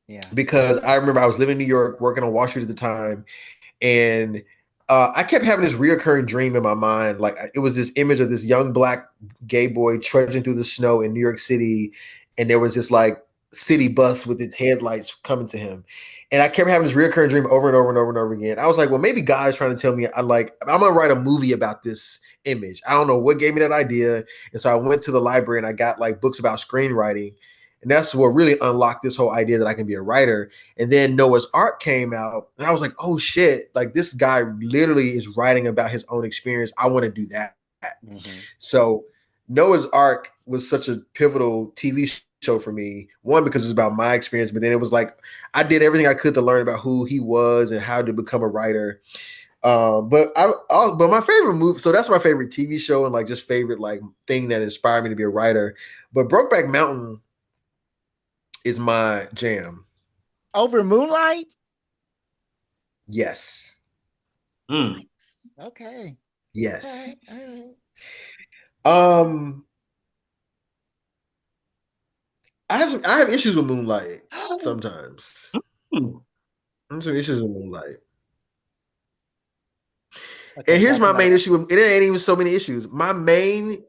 Yeah, because I remember I was living in New York, working on Wall Street at the time, and I kept having this reoccurring dream in my mind. Like it was this image of this young black gay boy trudging through the snow in New York City, and there was this like city bus with its headlights coming to him. And I kept having this reoccurring dream over and over and over and over again. I was like, well, maybe God is trying to tell me I'm gonna write a movie about this image. I don't know what gave me that idea. And so I went to the library and I got like books about screenwriting. And that's what really unlocked this whole idea that I can be a writer. And then Noah's Ark came out, and I was like, oh shit, like this guy literally is writing about his own experience. I want to do that. So Noah's Ark was such a pivotal TV show for me. One, because it's about my experience, but then it was like I did everything I could to learn about who he was and how to become a writer. But my favorite movie, so that's my favorite TV show and like just favorite like thing that inspired me to be a writer. But Brokeback Mountain is my jam. Over Moonlight? Yes. Okay. Yes. All right. I have issues with Moonlight sometimes. I have some issues with Moonlight. Okay, And here's that's my main enough. issue. It ain't even so many issues. My main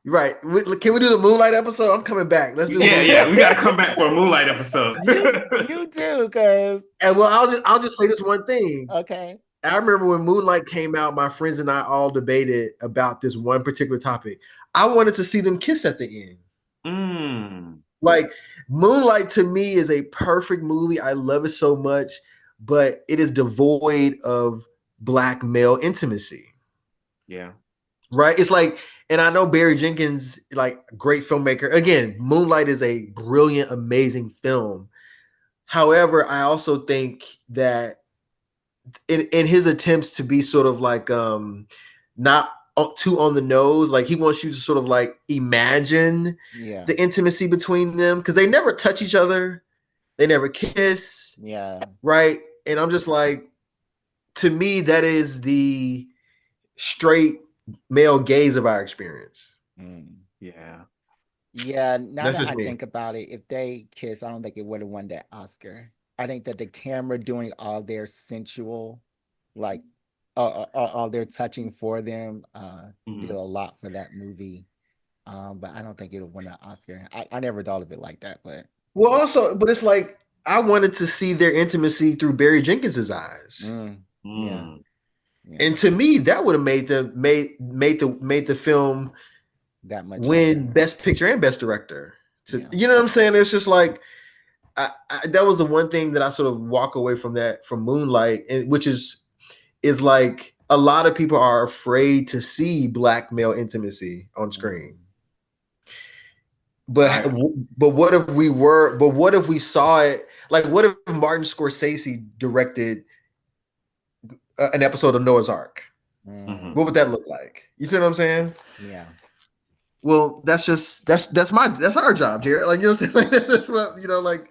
right. Can we do the Moonlight episode? I'm coming back. Let's do Yeah, yeah, Moonlight. we got to come back for a Moonlight episode. You do, because And well, I'll just say this one thing. okay. I remember when Moonlight came out, my friends and I all debated about this one particular topic. I wanted to see them kiss at the end. Mm, Like Moonlight to me is a perfect movie. I love it so much, but it is devoid of black male intimacy. yeah. Right? It's like, and I know Barry Jenkins, like great filmmaker. Again, Moonlight is a brilliant, amazing film. However, I also think that in his attempts to be sort of like not too on the nose, like he wants you to sort of like imagine Yeah. the intimacy between them because they never touch each other, they never kiss, Yeah. right? And I'm just like, to me, that is the straight male gaze of our experience. Mm. Yeah. Yeah, now That's that just I me. think about it, if they kiss, I don't think it would have won that Oscar. I think that the camera doing all their sensual, like all their touching for them, did Mhm. a lot for that movie. But I don't think it would win an Oscar. I never thought of it like that, but Well, also, but it's like I wanted to see their intimacy through Barry Jenkins's eyes. Yeah, Mm. yeah, And to me, that would have made the film that much win better. Best Picture and Best Director. To Yeah. you know what I'm saying? It's just like that was the one thing that I sort of walk away from Moonlight, and which is like a lot of people are afraid to see black male intimacy on Mm. screen. But I but what if we were? But what if we saw it? Like, what if Martin Scorsese directed an episode of Noah's Ark? mhm. What Mm. would that look like? You see what I'm saying? Yeah. Well, that's our job, Jared. Like, you know what I'm saying? Like, that's what, like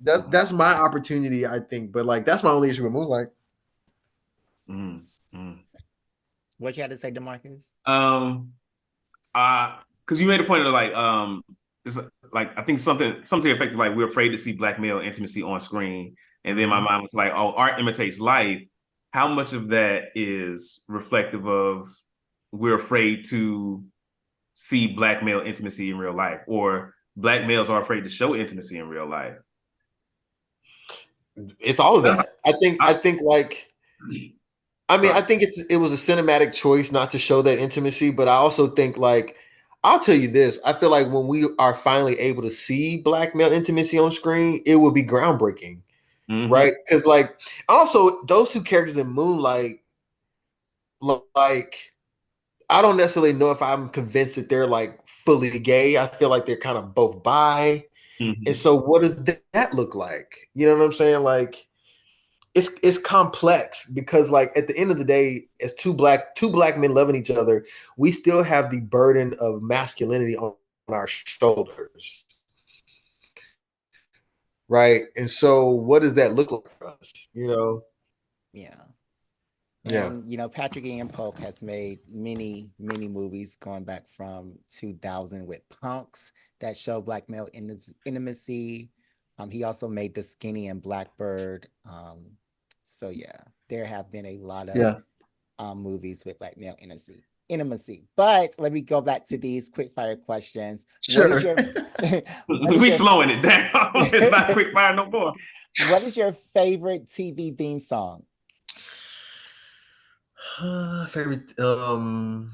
that's my opportunity, I think. But like that's my only issue with Moonlight. Mm, mm. What you had to say, DeMarcus? Um, because you made a point of like, it's like I think something to the effect of like we're afraid to see black male intimacy on screen, and then my Mhm. mind was like, oh, art imitates life. How much of that is reflective of we're afraid to see black male intimacy in real life, or black males are afraid to show intimacy in real life? It's all of that. I think I, I think like I mean, I sorry. think it was a cinematic choice not to show that intimacy, but I also think like I'll tell you this. I feel like when we are finally able to see black male intimacy on screen, it will be groundbreaking, Mm-hmm. right? Because like also those two characters in Moonlight, like I don't necessarily know if I'm convinced that they're like fully gay. I feel like they're kind of both bi. And Mm-hmm. so what does that look like? You know what I'm saying? Like it's complex because like at the end of the day, as two black men loving each other, we still have the burden of masculinity on our shoulders. Right. And so what does that look like for us? Yeah. Yeah. And Patrick Ian Polk has made many, many movies going back from 2000 with Punks that show black male intimacy. He also made The Skinny and Blackbird. So yeah, there have been a lot of Yeah. movies with black male intimacy. But let me go back to these quick fire questions. What is Sure. your what is We your slowing it down. It's not quick fire no more. what is your favorite TV theme song? Favorite hmm.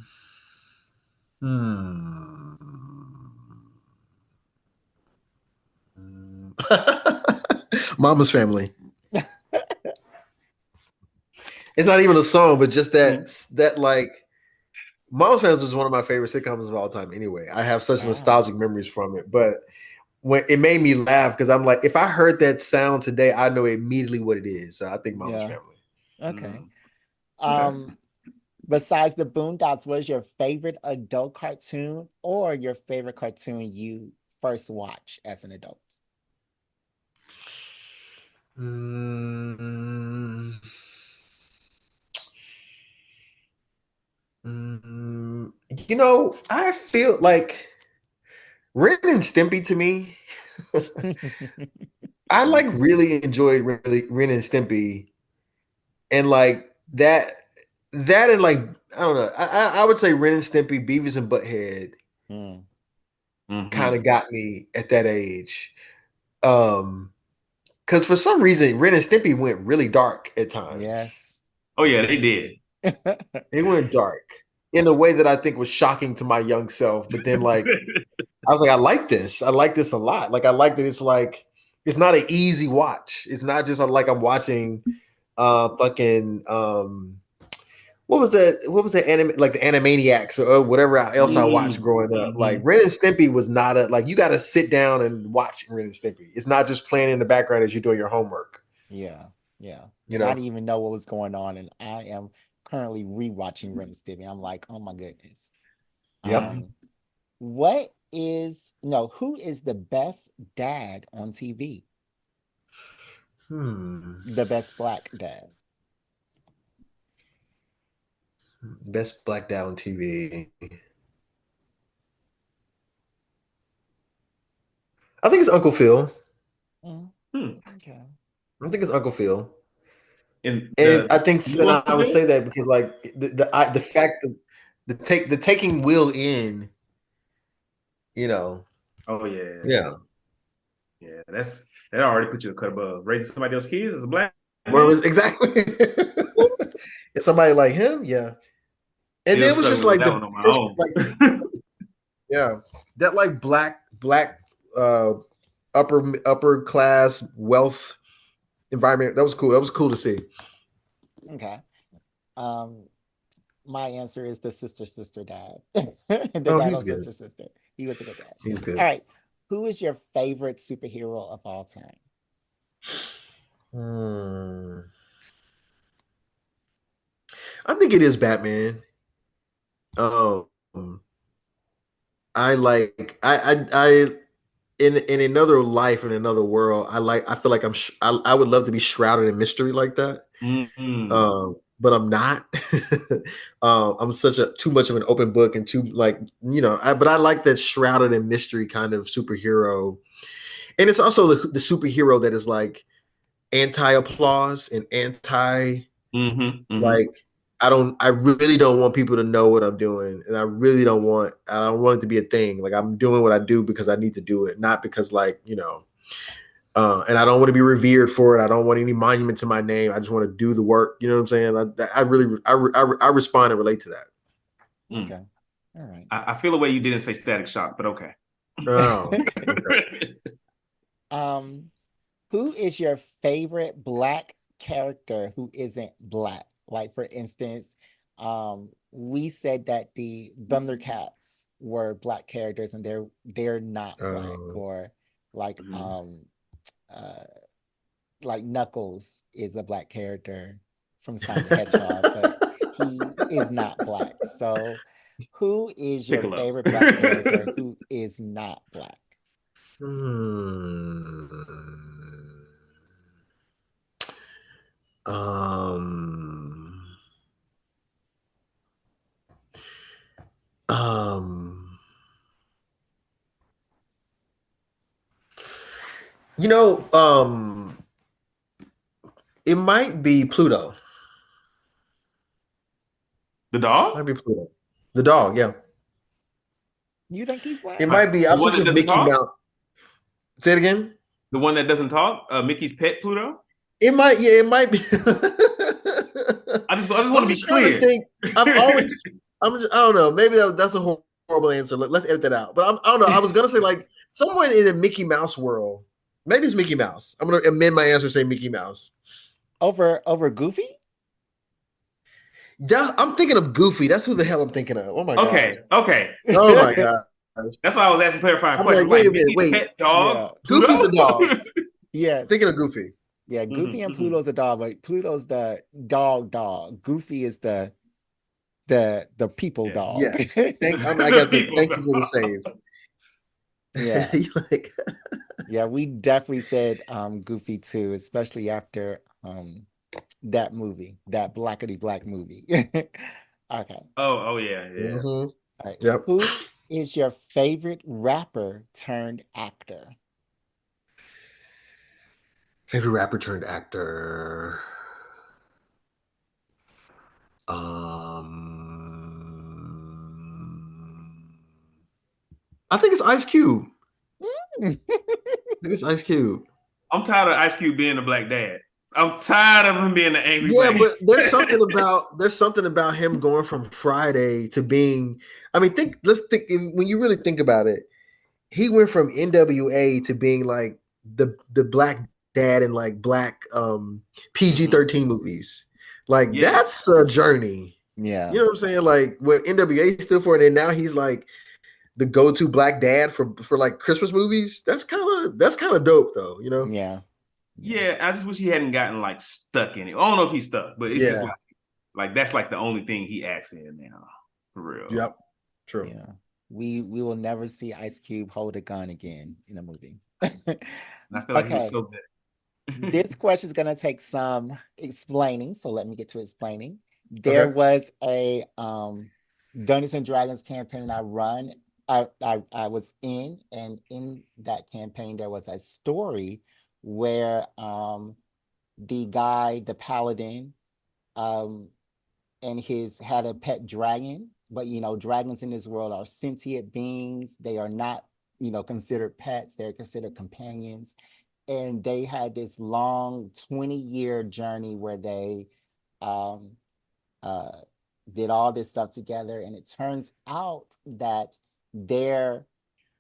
Mama's Family. It's not even a song, but just that like Mama's Family was one of my favorite sitcoms of all time. Anyway, I have such Wow. nostalgic memories from it. But when it made me laugh because I'm like, if I heard that sound today, I know immediately what it is. So I think Mama's Yeah. Family. Okay. Okay. Besides the Boondocks, what is your favorite adult cartoon or your favorite cartoon you first watched as an adult? Mm, mm, I feel like Ren and Stimpy to me. I like really enjoyed Ren and Stimpy, and like that. that and like I don't know. I would say Ren and Stimpy, Beavis and Butthead Mm, kind Mm-hmm. of got me at that age. Because for some reason, Ren and Stimpy went really dark at times. yes. Oh Yes, yeah, they they did. did. It went dark in a way that I think was shocking to my young self. But then, like, I was like, I like this. I like this a lot. Like, I like that it's not an easy watch. It's not just like I'm watching fucking what was that anime, like the Animaniacs or whatever else I watched growing up. Like Mm-hmm. Ren and Stimpy was not a like you got to sit down and watch Ren and Stimpy. It's not just playing in the background as you're doing your homework. Yeah, yeah. You And I know. didn't even know what was going on, and I am currently rewatching Ren and Stimpy. I'm like, oh my goodness. Yep. Um, what is no? Who is the best dad on TV? Hmm. The best black dad. Best black dad on TV. I think it's Uncle Phil. Mm, Hmm. okay. I think it's Uncle Phil. And And I the think, new and I Uncle would Phil? say that because like the fact that the taking Will in, you know, Oh yeah, yeah. yeah. That already put you a cut above raising somebody else's kids as a black Where man. was exactly and somebody like him, yeah. And then Still it was just struggling with like that the one on my first, own. like yeah, that like black uh upper class wealth environment. That was cool. That was cool to see. Okay. Um, my answer is the sister dad. The Oh, dad he's on good. sister. He was a good dad. He's All good. right. Who is your favorite superhero of all time? Hmm. I think it is Batman. Um, I like I in another life in another world. I feel like I would love to be shrouded in mystery like that. Mm-hmm. But I'm not. I'm such a too much of an open book and too like but I like that shrouded in mystery kind of superhero, and it's also the superhero that is like anti applause and anti Mm-hmm. Mm-hmm. like I really don't want people to know what I'm doing, and I don't want it to be a thing. Like I'm doing what I do because I need to do it, not because and I don't want to be revered for it. I don't want any monument to my name. I just want to do the work. You know what I'm saying? I really, I respond and relate to that. Mm. Okay. All right. I feel a way you didn't say Static Shock, but okay. Oh, okay. Um, who is your favorite black character who isn't black? Like for instance, we said that the Thundercats were black characters and they're not black, Um, or like Mhm. uh like Knuckles is a black character from Sonic the Hedgehog, but he is not black. So who is your Piccolo. favorite black character who is not black? hmm. Um, um, you know, it might be Pluto. The dog? Might be Pluto. The dog, yeah. You think he's It black? might be. The I'm one such that a doesn't Mickey talk? Mouse. Say it again. The one that doesn't talk? Mickey's pet Pluto? It might, yeah, it might be. I just want I'm to be just trying to clear. think. I don't know. Maybe that's a horrible answer. Let's edit that out. But I don't know. I was gonna say like someone in a Mickey Mouse world. Maybe it's Mickey Mouse. I'm gonna amend my answer. Say Mickey Mouse. Over Goofy? Yeah, I'm thinking of Goofy. That's who the hell I'm thinking of. Oh my god. Okay, okay. Oh my god. That's why I was asking clarifying I'm questions. like, I'm wait like, a minute. Mickey's Wait. pet dog, Yeah. Goofy's Pluto? the dog. Yes. Thinking of Goofy. Yeah, Goofy and Mhm. Pluto's a dog, but Pluto's the dog. Goofy is the people Yeah. dog. Yes. I The got the. people Thank you for the dog. save. Yeah. You like Yeah, we definitely said Goofy too, especially after that movie, that blackety black movie. Okay. Oh yeah, yeah. hmm All right. Yep. Who is your favorite rapper turned actor? Favorite rapper turned actor. I think it's Ice Cube. Mm. I think it's Ice Cube. I'm tired of Ice Cube being the black dad. I'm tired of him being the angry Yeah, black. but there's something about him going from Friday to being. I mean, let's think when you really think about it. He went from NWA to being like the black dad in like black PG-13 movies. Like Yeah. that's a journey. Yeah. You know what I'm saying? Like what NWA stood for, and then now he's like the go-to black dad for like Christmas movies. That's kind of dope though, you know? Yeah. Yeah, I just wish he hadn't gotten like stuck in it. I don't know if he's stuck, but it's just Yeah. like that's like the only thing he acts in now. For real. Yep. True. Yeah. We will never see Ice Cube hold a gun again in a movie. And I feel like he was Okay. so good. This question is gonna take some explaining, so let me get to explaining. There Okay. was a Dungeons and Dragons campaign I run. I was in, and in that campaign there was a story where the guy, the paladin, um, and his had a pet dragon, but dragons in this world are sentient beings. They are not, considered pets, they're considered companions. And they had this long 20-year journey where they um uh did all this stuff together. And it turns out that their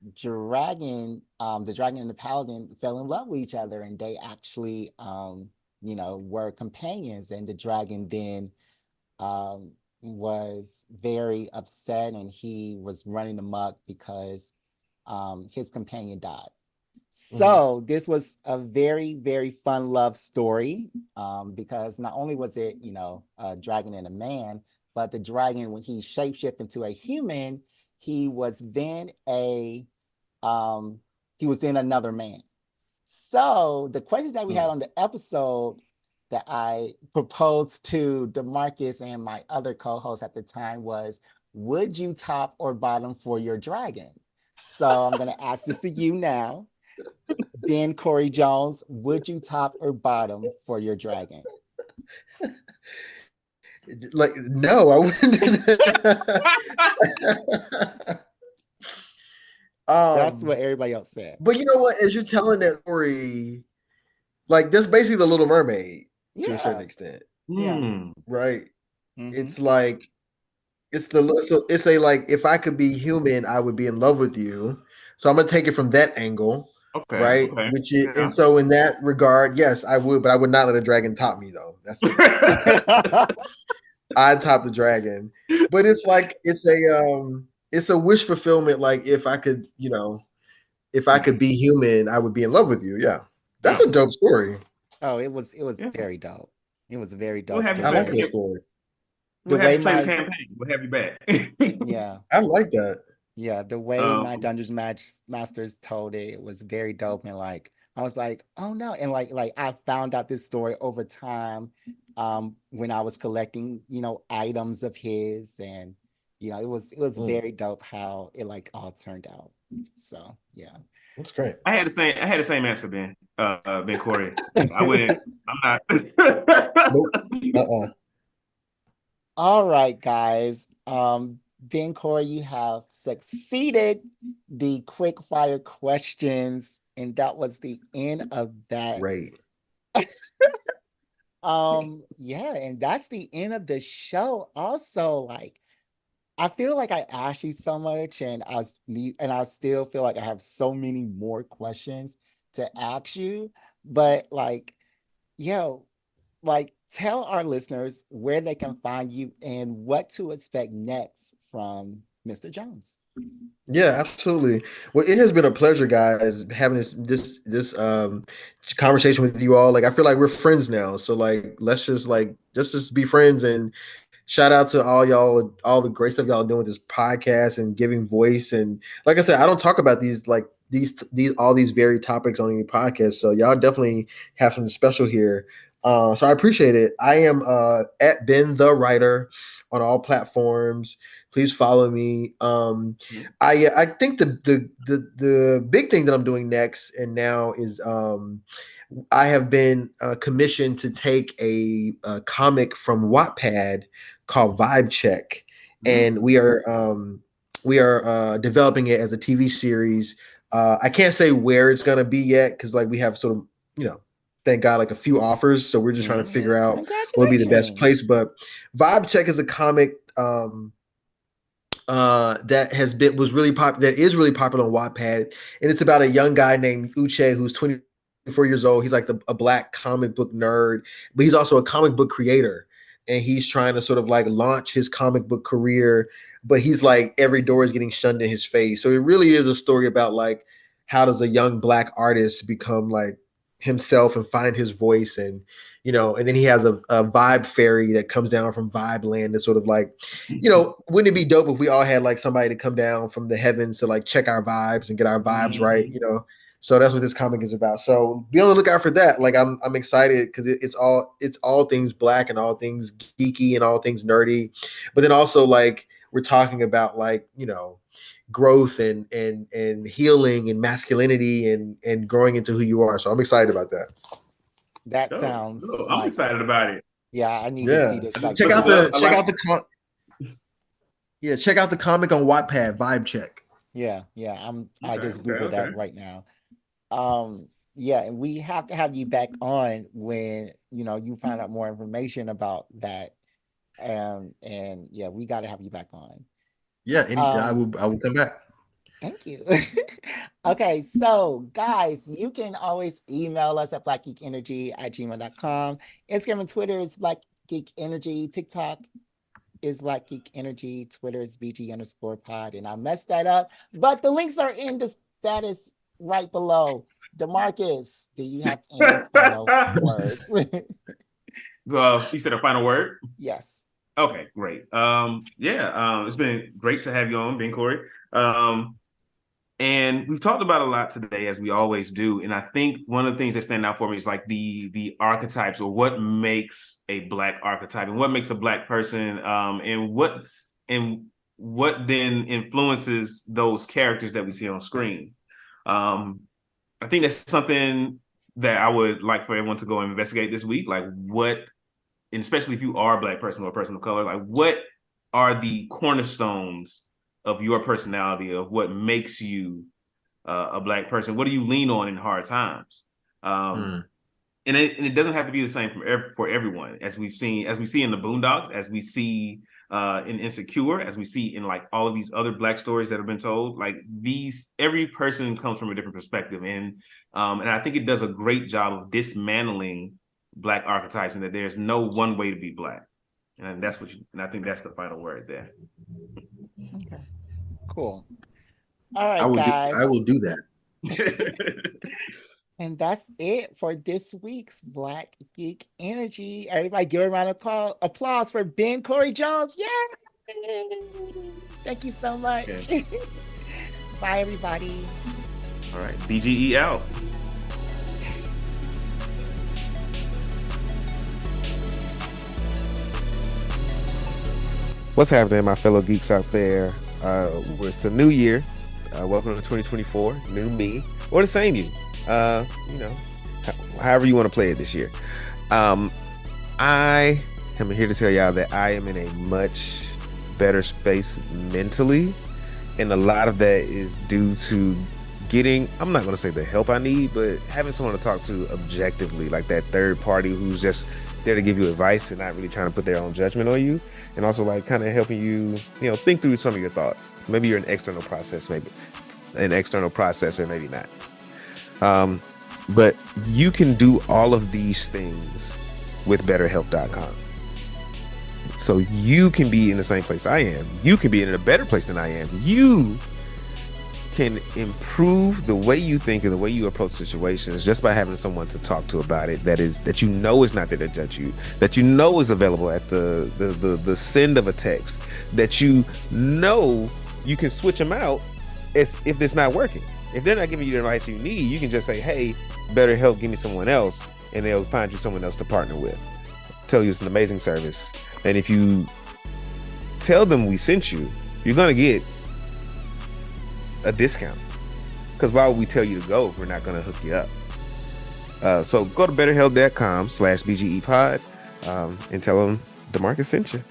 the dragon and the paladin fell in love with each other, and they actually were companions. And the dragon then um, was very upset, and he was running amok because his companion died. So this was a very, very fun love story because not only was it, a dragon and a man, but the dragon, when he shapeshifted into a human, he was then he was then another man. So the questions that we had on the episode that I proposed to DeMarcus and my other co-host at the time was, would you top or bottom for your dragon? So I'm going to ask this to you now. Ben Cory Jones, would you top or bottom for your dragon? Like, no, I wouldn't. That's what everybody else said. But you know what? As you're telling that story, like that's basically the Little Mermaid to a certain extent. Yeah. Right. Mm-hmm. It's like it's a like if I could be human, I would be in love with you. So I'm gonna take it from that angle. Okay. Right. Okay. Which is and so in that regard, yes, I would, but I would not let a dragon top me though. That's the I'd top the dragon. But it's like it's a wish fulfillment. Like if I could, if I could be human, I would be in love with you. Yeah. That's a dope story. Oh, it was very dope. It was very dope. We'll have you I like back. that story. We'll have you play the campaign. We'll have you back. Yeah. I like that. Yeah, the way my Dungeons Masters told it, it was very dope. And like I was like, oh no. And like I found out this story over time when I was collecting, items of his, and it was very dope how it like all turned out. So yeah. That's great. I had the same answer, Ben. Ben Cory. I wouldn't. I'm not. All right, guys. Ben Cory, you have succeeded the quick fire questions, and that was the end of that. Right. Yeah, and that's the end of the show. Also, like, I feel like I asked you so much, and I still feel like I have so many more questions to ask you. But like, tell our listeners where they can find you and what to expect next from Mr. Jones. Yeah, absolutely. Well, it has been a pleasure, guys, having this conversation with you all. Like, I feel like we're friends now. So like, let's just be friends, and shout out to all y'all, all the great stuff y'all doing with this podcast and giving voice. And like I said, I don't talk about these all these very topics on any podcast. So y'all definitely have something special here. So I appreciate it. I am at Ben the Writer on all platforms. Please follow me. I think the big thing that I'm doing next and now is I have been commissioned to take a comic from Wattpad called Vibe Check, and we are we are developing it as a TV series. I can't say where it's gonna be yet because like we have sort of, thank God, like a few offers. So we're just trying to figure out what would be the best place. But Vibe Check is a comic that was really popular, that is really popular on Wattpad, and it's about a young guy named Uche who's 24 years old. He's like a black comic book nerd, but he's also a comic book creator, and he's trying to sort of like launch his comic book career, but he's like every door is getting shunned in his face. So it really is a story about like how does a young black artist become like himself and find his voice, and and then he has a vibe fairy that comes down from Vibe Land to sort of like, wouldn't it be dope if we all had like somebody to come down from the heavens to like check our vibes and get our vibes right, So that's what this comic is about. So be on the lookout for that. Like I'm excited because it's all things black and all things geeky and all things nerdy, but then also like we're talking about like growth and healing and masculinity and growing into who you are. So I'm excited about that. That sounds. I'm excited about it. Yeah, I need to see this. Check out the comic on Wattpad. Vibe Check. Yeah. I just googled that right now. Yeah, and we have to have you back on when you find out more information about that. And yeah, we got to have you back on. Yeah, I will come back. Thank you. Okay, so guys, you can always email us at blackgeekenergy@gmail.com. Instagram and Twitter is Black Geek Energy. TikTok is Black Geek Energy. Twitter is BG_pod. And I messed that up, but the links are in the status right below. DeMarcus, do you have any final words? You said a final word? Yes. Okay, great. It's been great to have you on, Ben Cory. And we've talked about a lot today, as we always do. And I think one of the things that stand out for me is like the archetypes, or what makes a Black archetype and what makes a Black person, and what then influences those characters that we see on screen. I think that's something that I would like for everyone to go and investigate this week. Like what, and especially if you are a Black person or a person of color, like what are the cornerstones of your personality, of what makes you a Black person? What do you lean on in hard times? And it doesn't have to be the same for everyone, as we see in the Boondocks, as we see in Insecure, as we see in like all of these other Black stories that have been told. Like every person comes from a different perspective, and I think it does a great job of dismantling Black archetypes, and that there's no one way to be Black, and I think that's the final word there. Okay, cool. All right, guys. I will do that. And that's it for this week's Black Geek Energy. Everybody give a round of applause for Ben Cory Jones. Yay! Thank you so much. Okay. Bye, everybody. All right, BGE out. What's happening, my fellow geeks out there? It's a new year. Welcome to 2024. New me, or the same you. However you want to play it this year. I am here to tell y'all that I am in a much better space mentally, and a lot of that is due to getting, I'm not going to say the help I need, but having someone to talk to objectively, like that third party who's just there to give you advice and not really trying to put their own judgment on you, and also like kind of helping you, think through some of your thoughts. Maybe you're an external processor, maybe not. But you can do all of these things with BetterHelp.com. So you can be in the same place I am. You can be in a better place than I am. You can improve the way you think and the way you approach situations just by having someone to talk to about it that is not there to judge you, that is available at the send of a text, that you can switch them out if it's not working. If they're not giving you the advice you need, you can just say, hey, BetterHelp, give me someone else, and they'll find you someone else to partner with. Tell you it's an amazing service. And if you tell them we sent you, you're going to get a discount. Because why would we tell you to go if we're not going to hook you up? So go to betterhelp.com/BGEpod and tell them DeMarcus sent you.